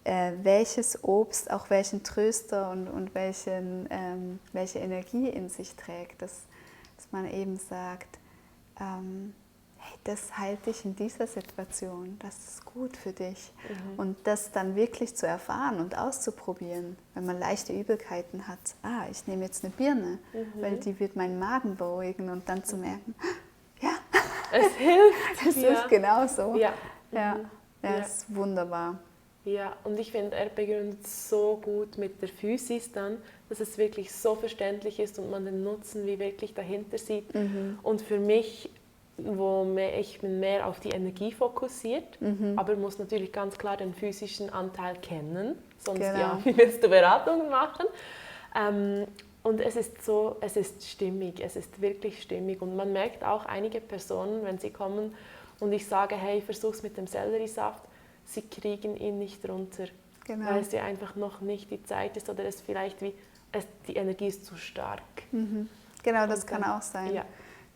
welches Obst auch welchen Tröster und welche Energie in sich trägt, dass man eben sagt, das heilt dich in dieser Situation, das ist gut für dich. Und das dann wirklich zu erfahren und auszuprobieren, wenn man leichte Übelkeiten hat, ich nehme jetzt eine Birne, weil die wird meinen Magen beruhigen und dann zu merken, es hilft. Es ist genau so. Ja, es ist wunderbar. Ja, und ich finde, er begründet so gut mit der Physis dann, dass es wirklich so verständlich ist und man den Nutzen wie wirklich dahinter sieht. Und für mich, ich bin mehr auf die Energie fokussiert, aber muss natürlich ganz klar den physischen Anteil kennen, sonst ja, wie willst du Beratungen machen? Und es ist stimmig, es ist wirklich stimmig. Und man merkt auch einige Personen, wenn sie kommen und ich sage, hey, versuch's mit dem Selleriesaft, sie kriegen ihn nicht runter, weil es ja einfach noch nicht die Zeit ist oder es vielleicht die Energie ist zu stark. Genau, das kann auch sein. Ja.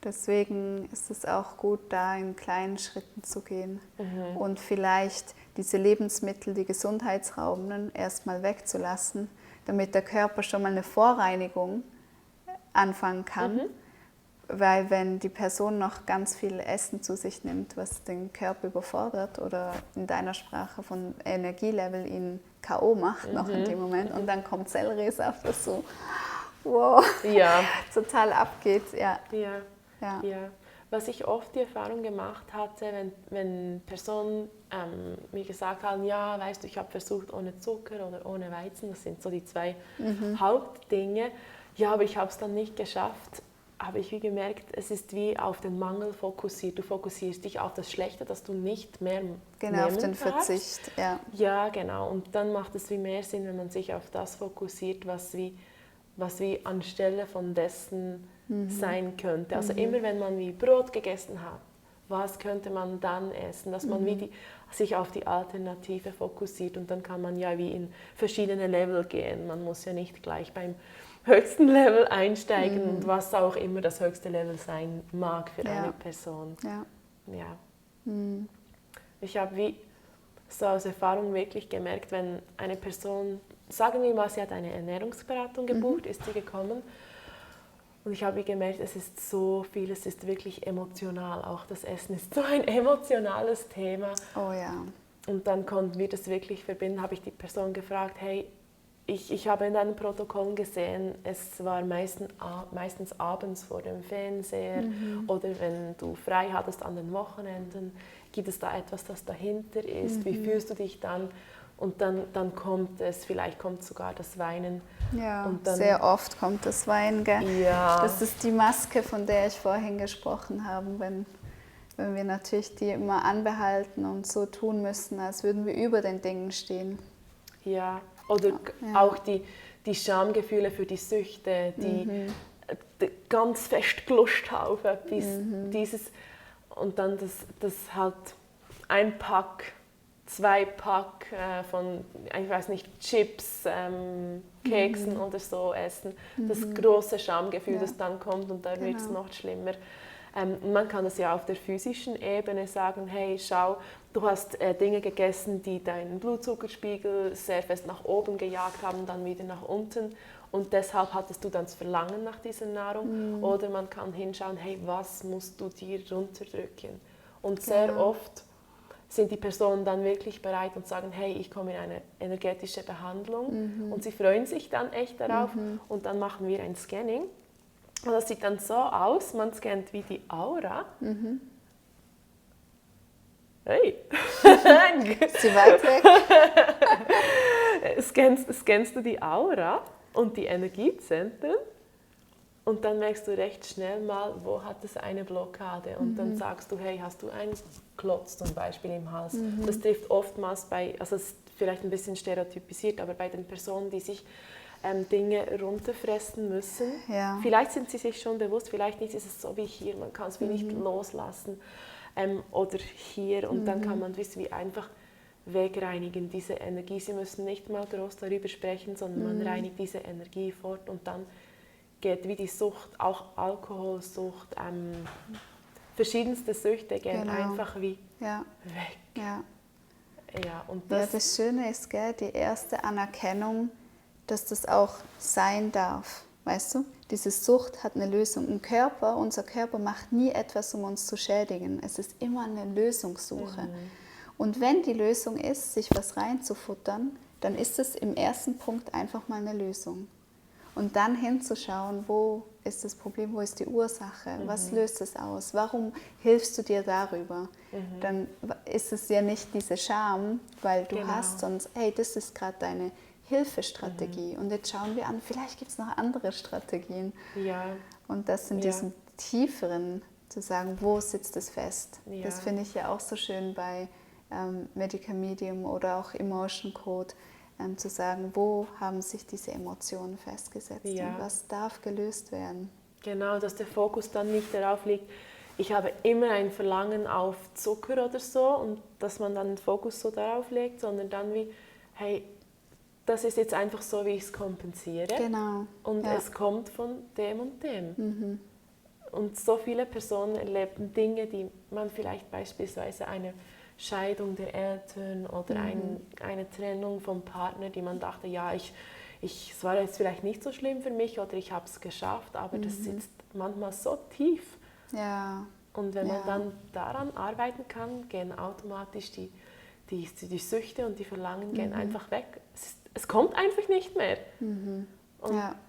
Deswegen ist es auch gut, da in kleinen Schritten zu gehen und vielleicht diese Lebensmittel, die gesundheitsraubenden, erstmal wegzulassen, damit der Körper schon mal eine Vorreinigung anfangen kann. Weil wenn die Person noch ganz viel Essen zu sich nimmt, was den Körper überfordert oder in deiner Sprache von Energielevel ihn K.O. macht noch in dem Moment und dann kommt Selleriesaft, was so wow, total abgeht. Ja. Was ich oft die Erfahrung gemacht hatte, wenn Personen mir gesagt haben, ja, weißt du, ich habe versucht ohne Zucker oder ohne Weizen, das sind so die zwei Hauptdinge, ja, aber ich habe es dann nicht geschafft, habe ich wie gemerkt, es ist wie auf den Mangel fokussiert. Du fokussierst dich auf das Schlechte, das du nicht mehr genau, auf den Verzicht. Ja, genau. Und dann macht es wie mehr Sinn, wenn man sich auf das fokussiert, was wie anstelle von dessen sein könnte. Also immer wenn man wie Brot gegessen hat, was könnte man dann essen, dass man sich auf die Alternative fokussiert und dann kann man ja wie in verschiedene Level gehen. Man muss ja nicht gleich beim höchsten Level einsteigen und was auch immer das höchste Level sein mag für eine Person. Ich habe wie so aus Erfahrung wirklich gemerkt, wenn eine Person, sagen wir mal, sie hat eine Ernährungsberatung gebucht, ist sie gekommen und ich habe gemerkt, es ist so viel, es ist wirklich emotional, auch das Essen ist so ein emotionales Thema. Oh ja. Und dann konnten wir das wirklich verbinden, habe ich die Person gefragt, hey, ich habe in deinen Protokollen gesehen, es war meistens abends vor dem Fernseher oder wenn du frei hattest an den Wochenenden. Gibt es da etwas, das dahinter ist? Wie fühlst du dich dann? Und dann kommt es, vielleicht kommt sogar das Weinen. Ja, und dann, sehr oft kommt das Weinen. Gell? Ja. Das ist die Maske, von der ich vorhin gesprochen habe, wenn wir natürlich die immer anbehalten und so tun müssen, als würden wir über den Dingen stehen. Ja. Oder auch die Schamgefühle für die Süchte, die ganz fest gelust auf etwas, dieses und dann das halt ein Pack, 2 Pack von, ich weiß nicht, Chips, Keksen oder so essen. Das große Schamgefühl, das dann kommt und dann wird es noch schlimmer. Man kann das ja auf der physischen Ebene sagen, hey, schau, du hast Dinge gegessen, die deinen Blutzuckerspiegel sehr fest nach oben gejagt haben, dann wieder nach unten und deshalb hattest du dann das Verlangen nach dieser Nahrung. Oder man kann hinschauen, hey, was musst du dir runterdrücken? Und sehr oft sind die Personen dann wirklich bereit und sagen, hey, ich komme in eine energetische Behandlung und sie freuen sich dann echt darauf und dann machen wir ein Scanning. Und das sieht dann so aus, man scannt wie die Aura. Hey! Ist sie weit weg? Scannst du die Aura und die Energiezentren und dann merkst du recht schnell mal, wo hat es eine Blockade. Und dann sagst du, hey, hast du einen Klotz zum Beispiel im Hals? Das trifft oftmals also es ist vielleicht ein bisschen stereotypisiert, aber bei den Personen, die sich Dinge runterfressen müssen. Ja. Vielleicht sind sie sich schon bewusst, vielleicht nicht, ist es so wie hier, man kann es wie nicht loslassen. Oder hier und dann kann man es wie einfach wegreinigen, diese Energie. Sie müssen nicht mal groß darüber sprechen, sondern man reinigt diese Energie fort und dann geht wie die Sucht, auch Alkoholsucht, verschiedenste Süchte gehen einfach wie weg. Und das Schöne ist, gell, die erste Anerkennung, dass das auch sein darf. Weißt du, diese Sucht hat eine Lösung. Unser Körper macht nie etwas, um uns zu schädigen. Es ist immer eine Lösungssuche. Und wenn die Lösung ist, sich was reinzufuttern, dann ist es im ersten Punkt einfach mal eine Lösung. Und dann hinzuschauen, wo ist das Problem, wo ist die Ursache, was löst es aus, warum hilfst du dir darüber? Dann ist es ja nicht diese Scham, weil du hast sonst, hey, das ist gerade deine Hilfestrategie und jetzt schauen wir an, vielleicht gibt es noch andere Strategien. Ja. Und das in diesem tieferen, zu sagen, wo sitzt es fest? Ja. Das finde ich ja auch so schön bei Medical Medium oder auch Emotion Code, zu sagen, wo haben sich diese Emotionen festgesetzt und was darf gelöst werden. Genau, dass der Fokus dann nicht darauf liegt, ich habe immer ein Verlangen auf Zucker oder so und dass man dann den Fokus so darauf legt, sondern dann wie, hey, das ist jetzt einfach so, wie ich es kompensiere. Genau. Und es kommt von dem und dem. Und so viele Personen erleben Dinge, die man vielleicht beispielsweise eine Scheidung der Eltern oder eine Trennung vom Partner, die man dachte, ja, es war jetzt vielleicht nicht so schlimm für mich oder ich habe es geschafft, aber das sitzt manchmal so tief. Ja. Und wenn man dann daran arbeiten kann, gehen automatisch die Süchte und die Verlangen gehen einfach weg. Es kommt einfach nicht mehr. Und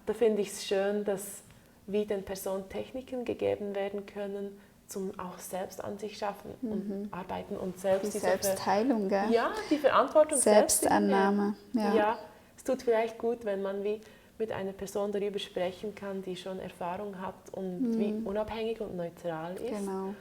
da finde ich es schön, dass wie den Personen Techniken gegeben werden können, zum auch selbst an sich schaffen und arbeiten und selbst die Selbstheilung, gell? Ja, die Verantwortung Selbstannahme. Ja, es tut vielleicht gut, wenn man wie mit einer Person darüber sprechen kann, die schon Erfahrung hat und wie unabhängig und neutral ist. Genau.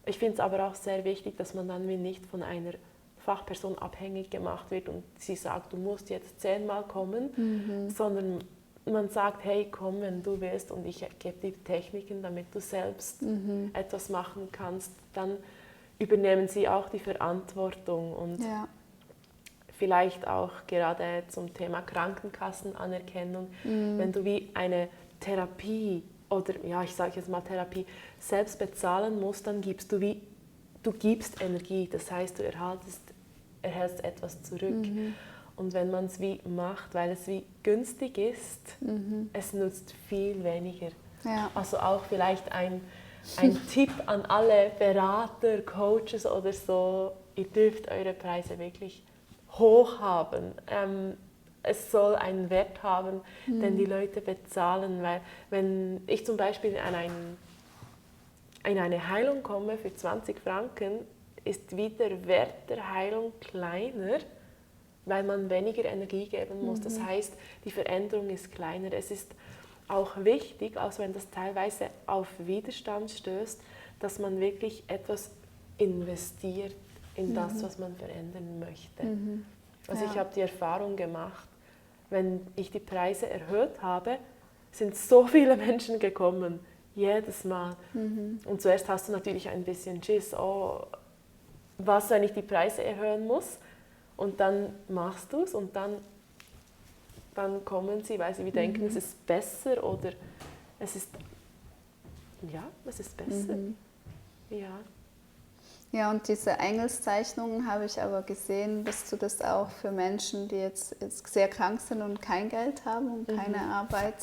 Ich finde es aber auch sehr wichtig, dass man dann wie nicht von einer Fachperson abhängig gemacht wird und sie sagt, du musst jetzt 10-mal kommen, sondern man sagt, hey, komm, wenn du willst und ich gebe dir Techniken, damit du selbst etwas machen kannst, dann übernehmen sie auch die Verantwortung und vielleicht auch gerade zum Thema Krankenkassenanerkennung, wenn du wie eine Therapie oder, ja, ich sage jetzt mal Therapie, selbst bezahlen musst, dann gibst du gibst Energie, das heißt, du erhältst etwas zurück. Und wenn man es wie macht, weil es wie günstig ist, es nutzt viel weniger. Ja. Also auch vielleicht ein Tipp an alle Berater, Coaches oder so, ihr dürft eure Preise wirklich hoch haben. Es soll einen Wert haben, den die Leute bezahlen, weil wenn ich zum Beispiel in eine Heilung komme für 20 Franken, ist wieder der Wert der Heilung kleiner, weil man weniger Energie geben muss. Das heißt, die Veränderung ist kleiner. Es ist auch wichtig, auch wenn das teilweise auf Widerstand stößt, dass man wirklich etwas investiert in das, was man verändern möchte. Also ich habe die Erfahrung gemacht, wenn ich die Preise erhöht habe, sind so viele Menschen gekommen, jedes Mal. Und zuerst hast du natürlich ein bisschen Schiss, oh, was, wenn ich die Preise erhöhen muss? Und dann machst du es und dann kommen sie, weil sie denken, es ist besser oder es ist besser. Ja. Ja, und diese Engelszeichnungen habe ich aber gesehen, dass du das auch für Menschen, die jetzt sehr krank sind und kein Geld haben und keine Arbeit,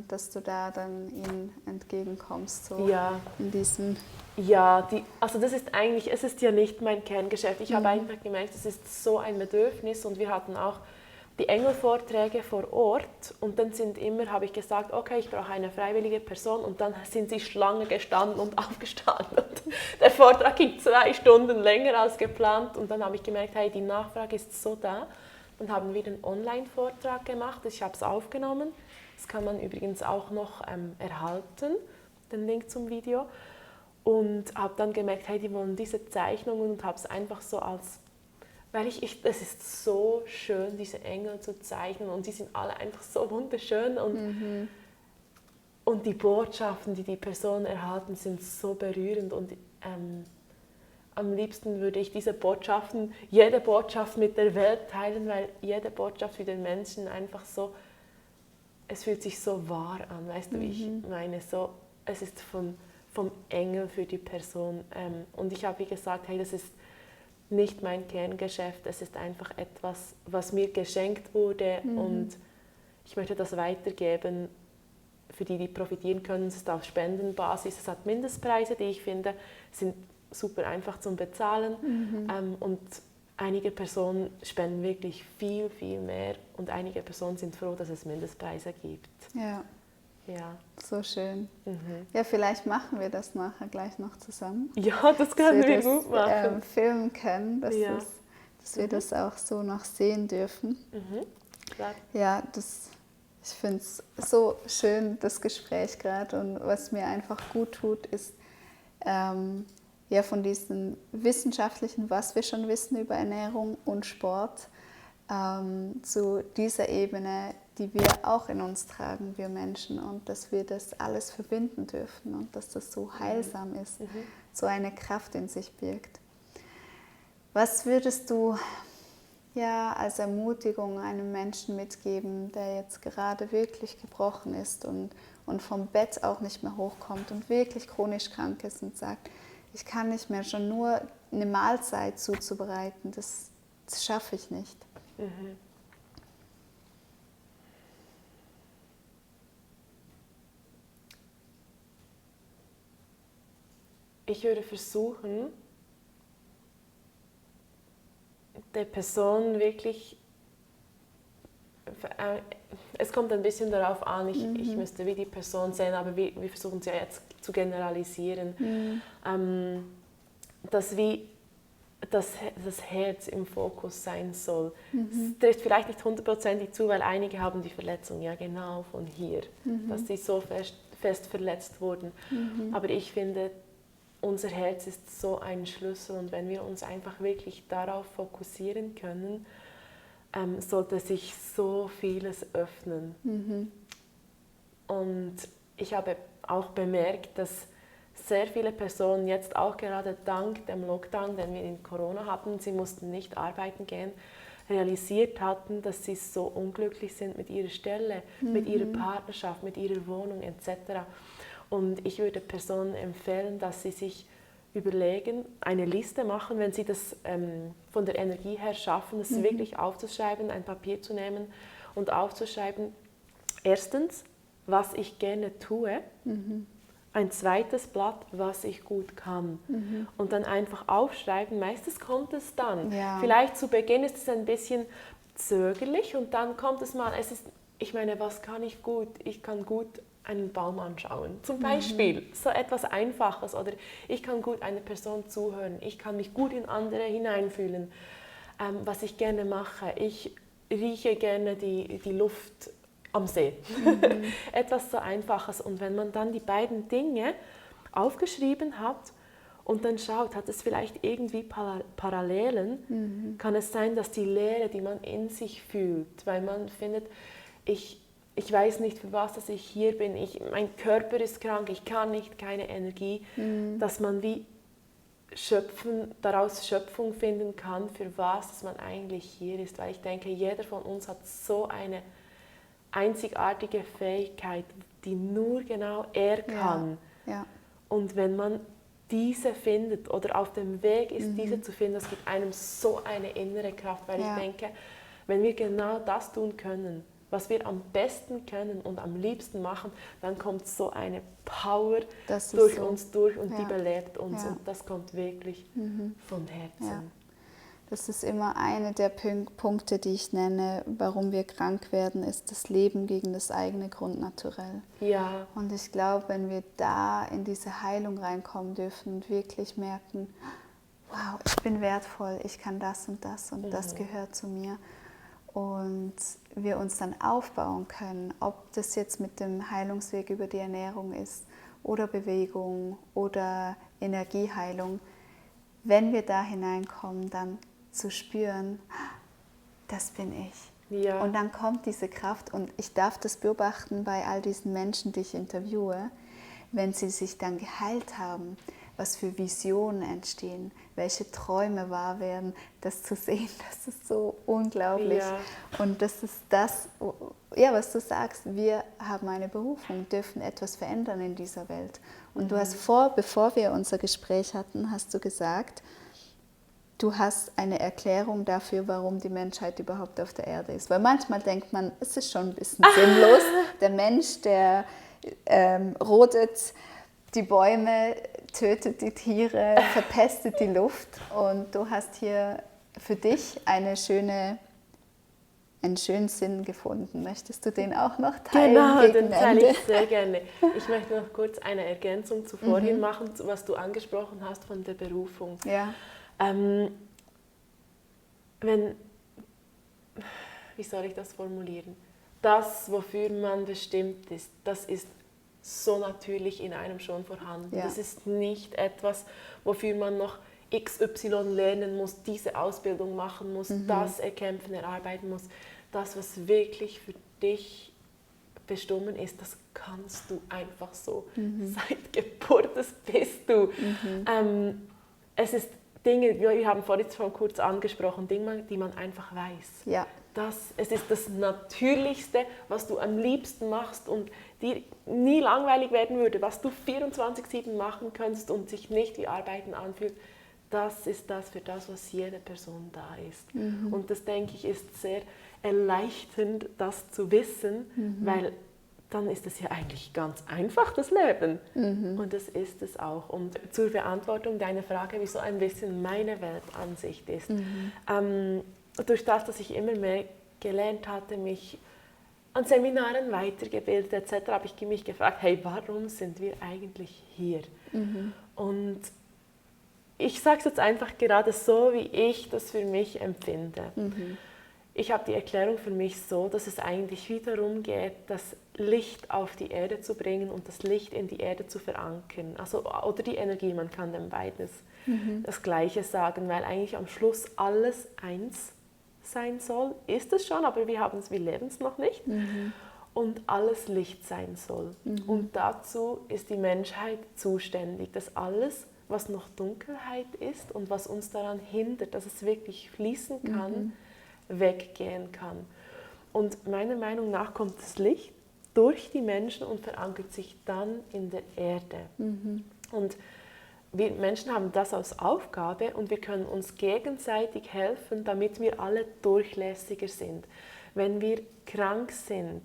dass du da dann ihnen entgegenkommst. So in diesem Ja, also das ist eigentlich, es ist ja nicht mein Kerngeschäft. Ich habe einfach gemerkt, es ist so ein Bedürfnis und wir hatten auch die Engelvorträge vor Ort und dann habe ich gesagt, okay, ich brauche eine freiwillige Person und dann sind sie Schlange gestanden und aufgestanden. Und der Vortrag ging 2 Stunden länger als geplant und dann habe ich gemerkt, hey, die Nachfrage ist so da. Dann haben wir den Online-Vortrag gemacht, ich habe es aufgenommen. Das kann man übrigens auch noch erhalten, den Link zum Video. Und habe dann gemerkt, hey, die wollen diese Zeichnungen und habe es einfach so weil es ist so schön, diese Engel zu zeichnen und die sind alle einfach so wunderschön und die Botschaften, die die Personen erhalten, sind so berührend und am liebsten würde ich jede Botschaft mit der Welt teilen, weil jede Botschaft für den Menschen einfach so, es fühlt sich so wahr an, weißt du, wie ich meine, so, es ist vom Engel für die Person. Und ich habe, wie gesagt, hey, das ist nicht mein Kerngeschäft, es ist einfach etwas, was mir geschenkt wurde und ich möchte das weitergeben für die profitieren können. Es ist auf Spendenbasis, es hat Mindestpreise, die ich finde, sind super einfach zum Bezahlen und einige Personen spenden wirklich viel, viel mehr und einige Personen sind froh, dass es Mindestpreise gibt. Ja. Ja. So schön. Ja, vielleicht machen wir das nachher gleich noch zusammen. Ja, das können wir gut machen. Filmen können, dass Ja. dass wir das auch so noch sehen dürfen. Klar. Ja, ich finde es so schön, das Gespräch gerade. Und was mir einfach gut tut, ist ja von diesem wissenschaftlichen, was wir schon wissen über Ernährung und Sport, zu dieser Ebene, die wir auch in uns tragen, wir Menschen, und dass wir das alles verbinden dürfen und dass das so heilsam ist, so eine Kraft in sich birgt. Was würdest du ja als Ermutigung einem Menschen mitgeben, der jetzt gerade wirklich gebrochen ist und vom Bett auch nicht mehr hochkommt und wirklich chronisch krank ist und sagt, ich kann nicht mehr, schon nur eine Mahlzeit zuzubereiten, das schaffe ich nicht. Ich würde versuchen, der Person wirklich, es kommt ein bisschen darauf an, ich müsste wie die Person sehen, aber wir versuchen es ja jetzt zu generalisieren, dass wie das Herz im Fokus sein soll. Es trifft vielleicht nicht 100% zu, weil einige haben die Verletzung ja genau von hier, dass sie so fest verletzt wurden. Aber ich finde, unser Herz ist so ein Schlüssel, und wenn wir uns einfach wirklich darauf fokussieren können, sollte sich so vieles öffnen. Und ich habe auch bemerkt, dass sehr viele Personen jetzt auch gerade dank dem Lockdown, den wir in Corona hatten, sie mussten nicht arbeiten gehen, realisiert hatten, dass sie so unglücklich sind mit ihrer Stelle, mit ihrer Partnerschaft, mit ihrer Wohnung etc. Und ich würde Personen empfehlen, dass sie sich überlegen, eine Liste machen, wenn sie das von der Energie her schaffen, das wirklich aufzuschreiben, ein Papier zu nehmen und aufzuschreiben, erstens, was ich gerne tue, ein zweites Blatt, was ich gut kann. Und dann einfach aufschreiben, meistens kommt es dann. Ja. Vielleicht zu Beginn ist es ein bisschen zögerlich und dann kommt es mal, ich meine, was kann ich gut? Ich kann gut einen Baum anschauen, zum Beispiel, so etwas Einfaches, oder ich kann gut einer Person zuhören, ich kann mich gut in andere hineinfühlen. Was ich gerne mache, ich rieche gerne die Luft am See. Etwas so Einfaches. Und wenn man dann die beiden Dinge aufgeschrieben hat und dann schaut, hat es vielleicht irgendwie Parallelen, kann es sein, dass die Leere, die man in sich fühlt, weil man findet, ich weiß nicht, für was dass ich hier bin, mein Körper ist krank, ich kann nicht, keine Energie, dass man wie daraus Schöpfung finden kann, für was dass man eigentlich hier ist. Weil ich denke, jeder von uns hat so eine einzigartige Fähigkeit, die nur genau er kann. Ja. Und wenn man diese findet oder auf dem Weg ist, diese zu finden, das gibt einem so eine innere Kraft, weil ich denke, wenn wir genau das tun können, was wir am besten können und am liebsten machen, dann kommt so eine Power durch uns durch und die belebt uns, und das kommt wirklich von Herzen. Ja. Das ist immer einer der Punkte, die ich nenne, warum wir krank werden, ist das Leben gegen das eigene Grundnaturell. Ja. Und ich glaube, wenn wir da in diese Heilung reinkommen dürfen und wirklich merken, wow, ich bin wertvoll, ich kann das und das gehört zu mir. Und wir uns dann aufbauen können, ob das jetzt mit dem Heilungsweg über die Ernährung ist oder Bewegung oder Energieheilung. Wenn wir da hineinkommen, dann zu spüren, das bin ich. Ja. Und dann kommt diese Kraft, und ich darf das beobachten bei all diesen Menschen, die ich interviewe, wenn sie sich dann geheilt haben, was für Visionen entstehen, welche Träume wahr werden, das zu sehen, das ist so unglaublich. Ja. Und das ist das, ja, was du sagst, wir haben eine Berufung, dürfen etwas verändern in dieser Welt. Und du hast bevor wir unser Gespräch hatten, hast du gesagt, du hast eine Erklärung dafür, warum die Menschheit überhaupt auf der Erde ist. Weil manchmal denkt man, es ist schon ein bisschen sinnlos. Der Mensch, der rodet die Bäume, tötet die Tiere, verpestet die Luft. Und du hast hier für dich eine schöne einen schönen Sinn gefunden. Möchtest du den auch noch teilen? Genau, gegen den teile Ende? ich sehr gerne. Ich möchte noch kurz eine Ergänzung zu vorhin machen, was du angesprochen hast von der Berufung. Ja. Wie soll ich das formulieren? Das, wofür man bestimmt ist, das ist so natürlich in einem schon vorhanden. Ja. Das ist nicht etwas, wofür man noch XY lernen muss, diese Ausbildung machen muss, das erkämpfen, erarbeiten muss. Das, was wirklich für dich bestimmt ist, das kannst du einfach so. Seit Geburt, das bist du. Es ist Dinge, wir haben vorhin schon kurz angesprochen, Dinge, die man einfach weiß. Ja. Es ist das Natürlichste, was du am liebsten machst und dir nie langweilig werden würde, was du 24/7 machen kannst und sich nicht wie Arbeiten anfühlt. Das ist das für das, was jede Person da ist. Und das, denke ich, ist sehr erleichternd, das zu wissen, weil dann ist es ja eigentlich ganz einfach, das Leben. Und das ist es auch. Und zur Beantwortung deiner Frage, wie so ein bisschen meine Weltansicht ist. Durch das, dass ich immer mehr gelernt hatte, mich an Seminaren weitergebildet etc., habe ich mich gefragt, hey, warum sind wir eigentlich hier? Und ich sage es jetzt einfach gerade so, wie ich das für mich empfinde. Ich habe die Erklärung für mich so, dass es eigentlich wieder darum geht, das Licht auf die Erde zu bringen und das Licht in die Erde zu verankern. Also, oder die Energie, man kann dem beides das Gleiche sagen, weil eigentlich am Schluss alles eins sein soll. Ist es schon, aber wir leben es noch nicht. Und alles Licht sein soll. Und dazu ist die Menschheit zuständig, dass alles, was noch Dunkelheit ist und was uns daran hindert, dass es wirklich fließen kann, weggehen kann. Und meiner Meinung nach kommt das Licht durch die Menschen und verankert sich dann in der Erde. Und wir Menschen haben das als Aufgabe und wir können uns gegenseitig helfen, damit wir alle durchlässiger sind. Wenn wir krank sind,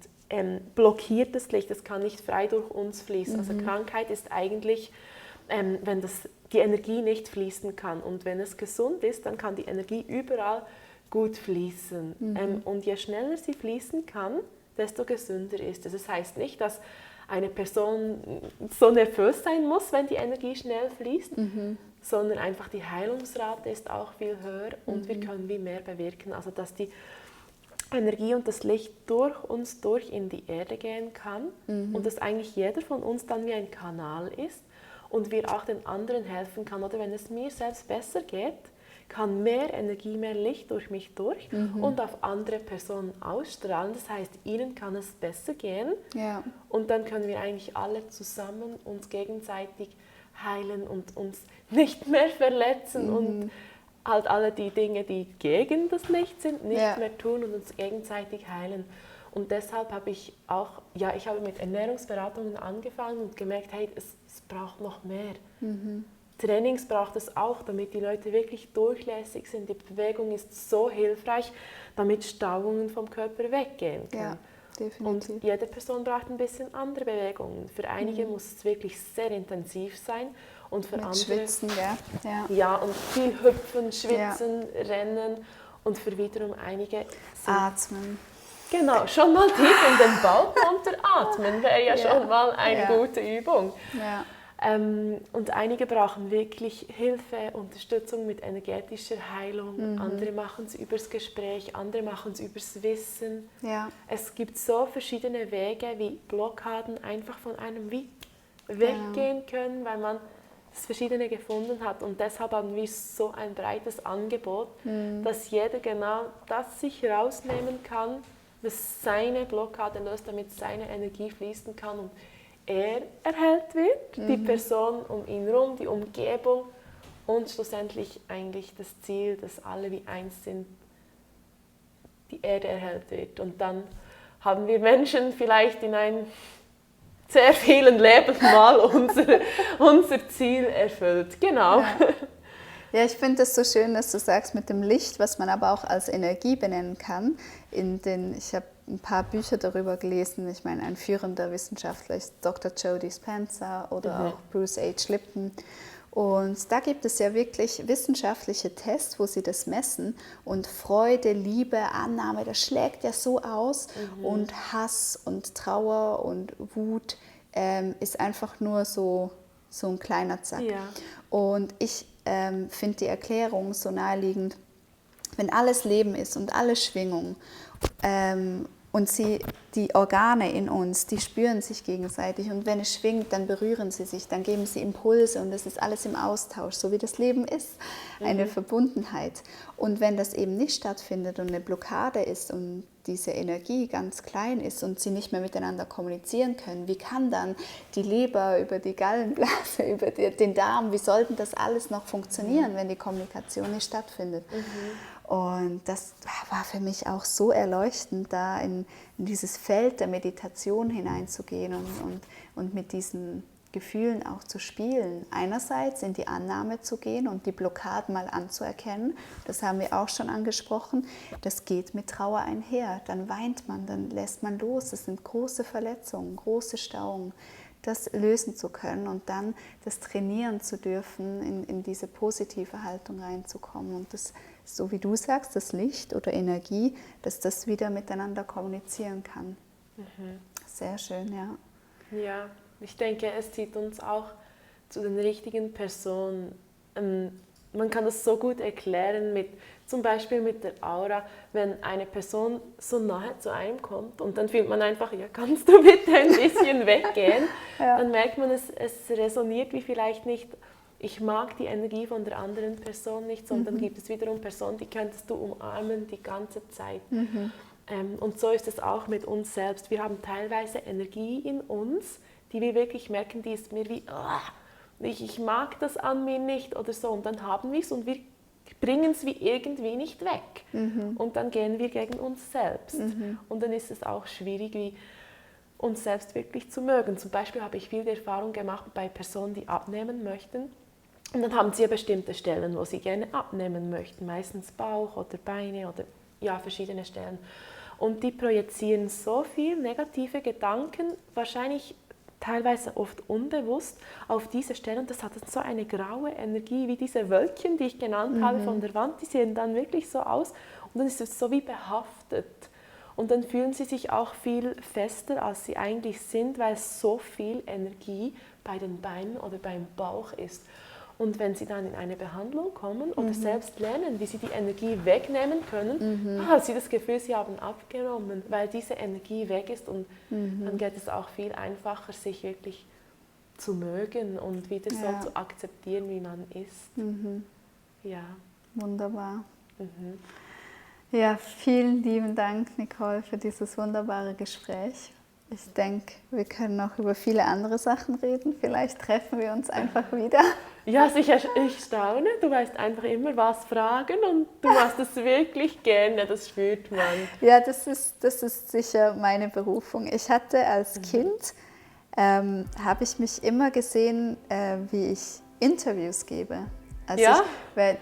blockiert das Licht, es kann nicht frei durch uns fließen. Also Krankheit ist eigentlich, wenn die Energie nicht fließen kann. Und wenn es gesund ist, dann kann die Energie überall gut fließen. Und je schneller sie fließen kann, desto gesünder ist es. Das heißt nicht, dass eine Person so nervös sein muss, wenn die Energie schnell fließt, sondern einfach die Heilungsrate ist auch viel höher und wir können wie mehr bewirken. Also dass die Energie und das Licht durch uns durch in die Erde gehen kann und dass eigentlich jeder von uns dann wie ein Kanal ist und wir auch den anderen helfen kann. Oder wenn es mir selbst besser geht, kann mehr Energie, mehr Licht durch mich durch und auf andere Personen ausstrahlen. Das heißt, ihnen kann es besser gehen und dann können wir eigentlich alle zusammen uns gegenseitig heilen und uns nicht mehr verletzen und halt alle die Dinge, die gegen das Licht sind, nicht mehr tun und uns gegenseitig heilen. Und deshalb habe ich auch, ich habe mit Ernährungsberatungen angefangen und gemerkt, hey, es braucht noch mehr. Trainings braucht es auch, damit die Leute wirklich durchlässig sind. Die Bewegung ist so hilfreich, damit Stauungen vom Körper weggehen können. Ja, definitiv. Und jede Person braucht ein bisschen andere Bewegungen. Für einige muss es wirklich sehr intensiv sein und für mit andere Schwitzen, ja, und viel hüpfen, schwitzen, rennen und für wiederum einige atmen. Genau, schon mal tief in den Bauch runteratmen wäre ja schon mal eine gute Übung. Ja. Und einige brauchen wirklich Hilfe, Unterstützung mit energetischer Heilung. Andere machen es übers Gespräch, andere machen es übers Wissen. Ja. Es gibt so verschiedene Wege, wie Blockaden einfach von einem wie weggehen können, weil man das Verschiedene gefunden hat. Und deshalb haben wir so ein breites Angebot, dass jeder genau das sich rausnehmen kann, was seine Blockade löst, damit seine Energie fließen kann und er erhellt wird, die Person um ihn herum, die Umgebung und schlussendlich eigentlich das Ziel, dass alle wie eins sind, die Erde erhellt wird. Und dann haben wir Menschen vielleicht in einem sehr vielen Leben mal unser Ziel erfüllt. Genau. Ja, ich finde es so schön, dass du sagst mit dem Licht, was man aber auch als Energie benennen kann. Ich habe ein paar Bücher darüber gelesen. Ich meine, ein führender Wissenschaftler ist Dr. Joe Dispenza oder auch Bruce H. Lipton. Und da gibt es ja wirklich wissenschaftliche Tests, wo sie das messen. Und Freude, Liebe, Annahme, das schlägt ja so aus. Und Hass und Trauer und Wut ist einfach nur so ein kleiner Zack. Ja. Und ich finde die Erklärung so naheliegend, wenn alles Leben ist und alles Schwingung und die Organe in uns, die spüren sich gegenseitig und wenn es schwingt, dann berühren sie sich, dann geben sie Impulse und das ist alles im Austausch, so wie das Leben ist, eine Verbundenheit. Und wenn das eben nicht stattfindet und eine Blockade ist und diese Energie ganz klein ist und sie nicht mehr miteinander kommunizieren können, wie kann dann die Leber über die Gallenblase, über den Darm, wie soll denn das alles noch funktionieren, wenn die Kommunikation nicht stattfindet? Und das war für mich auch so erleuchtend, da in dieses Feld der Meditation hineinzugehen und mit diesen Gefühlen auch zu spielen. Einerseits in die Annahme zu gehen und die Blockaden mal anzuerkennen, das haben wir auch schon angesprochen, das geht mit Trauer einher. Dann weint man, dann lässt man los, das sind große Verletzungen, große Stauungen. Das lösen zu können und dann das trainieren zu dürfen, in diese positive Haltung reinzukommen. Und das, so wie du sagst, das Licht oder Energie, dass das wieder miteinander kommunizieren kann. Sehr schön, ja. Ja, ich denke, es zieht uns auch zu den richtigen Personen. Man kann das so gut erklären, zum Beispiel mit der Aura, wenn eine Person so nahe zu einem kommt und dann fühlt man einfach, ja, kannst du bitte ein bisschen weggehen? Ja. Dann merkt man, es resoniert wie vielleicht nicht, ich mag die Energie von der anderen Person nicht, sondern gibt es wiederum Personen, die könntest du umarmen die ganze Zeit. Und so ist es auch mit uns selbst. Wir haben teilweise Energie in uns, die wir wirklich merken, die ist mir wie, ich mag das an mir nicht oder so. Und dann haben wir es und wir bringen es wie irgendwie nicht weg. Und dann gehen wir gegen uns selbst. Und dann ist es auch schwierig, wie uns selbst wirklich zu mögen. Zum Beispiel habe ich viel die Erfahrung gemacht bei Personen, die abnehmen möchten. Und dann haben sie ja bestimmte Stellen, wo sie gerne abnehmen möchten. Meistens Bauch oder Beine oder ja, verschiedene Stellen. Und die projizieren so viel negative Gedanken, wahrscheinlich teilweise oft unbewusst, auf diese Stellen. Und das hat so eine graue Energie, wie diese Wölkchen, die ich genannt habe von der Wand. Die sehen dann wirklich so aus und dann ist es so wie behaftet. Und dann fühlen sie sich auch viel fester, als sie eigentlich sind, weil so viel Energie bei den Beinen oder beim Bauch ist. Und wenn sie dann in eine Behandlung kommen oder selbst lernen, wie sie die Energie wegnehmen können, haben sie das Gefühl, sie haben abgenommen, weil diese Energie weg ist und dann geht es auch viel einfacher, sich wirklich zu mögen und wieder so zu akzeptieren, wie man ist. Ja. Wunderbar. Ja, vielen lieben Dank, Nicole, für dieses wunderbare Gespräch. Ich denke, wir können noch über viele andere Sachen reden. Vielleicht treffen wir uns einfach wieder. Ja, sicher, ich staune. Du weißt einfach immer was fragen und du machst es wirklich gerne, das spürt man. Ja, das ist sicher meine Berufung. Ich hatte als Kind, habe ich mich immer gesehen, wie ich Interviews gebe. Also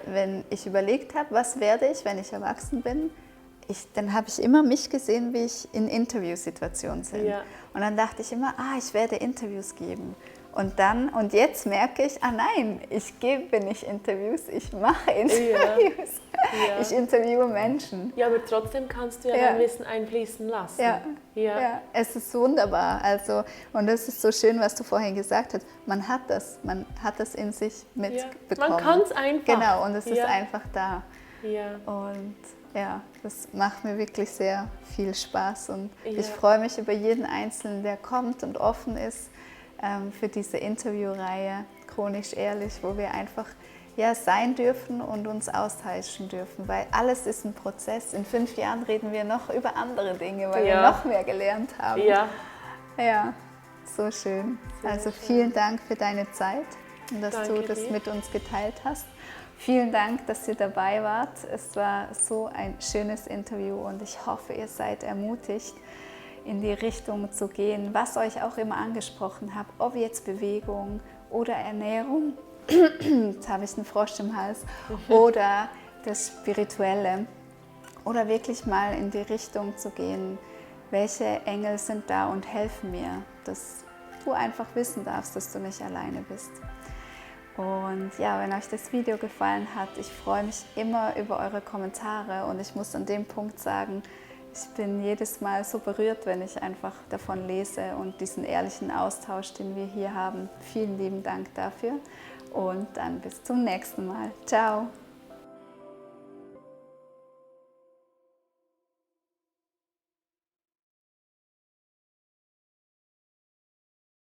wenn ich überlegt habe, was werde ich, wenn ich erwachsen bin, dann habe ich immer mich gesehen, wie ich in Interviewsituationen bin. Ja. Und dann dachte ich immer, ich werde Interviews geben. Und jetzt merke ich, nein, ich gebe nicht Interviews, ich mache Interviews. Ja. Ich interviewe Menschen. Ja, aber trotzdem kannst du dein Wissen einfließen lassen. Ja, es ist wunderbar. Also, und es ist so schön, was du vorhin gesagt hast. Man hat das in sich mitbekommen. Man kann es einfach. Genau, und es ist einfach da. Ja. Und ja, das macht mir wirklich sehr viel Spaß und ich freue mich über jeden Einzelnen, der kommt und offen ist für diese Interviewreihe Chronisch Ehrlich, wo wir einfach sein dürfen und uns austauschen dürfen, weil alles ist ein Prozess. In 5 Jahren reden wir noch über andere Dinge, weil wir noch mehr gelernt haben. Ja, so schön. Also vielen Dank für deine Zeit und dass du das mit uns geteilt hast. Vielen Dank, dass ihr dabei wart. Es war so ein schönes Interview und ich hoffe, ihr seid ermutigt, in die Richtung zu gehen, was euch auch immer angesprochen habe, ob jetzt Bewegung oder Ernährung, jetzt habe ich einen Frosch im Hals, oder das Spirituelle, oder wirklich mal in die Richtung zu gehen, welche Engel sind da und helfen mir, dass du einfach wissen darfst, dass du nicht alleine bist. Und ja, wenn euch das Video gefallen hat, ich freue mich immer über eure Kommentare und ich muss an dem Punkt sagen, ich bin jedes Mal so berührt, wenn ich einfach davon lese und diesen ehrlichen Austausch, den wir hier haben. Vielen lieben Dank dafür und dann bis zum nächsten Mal. Ciao!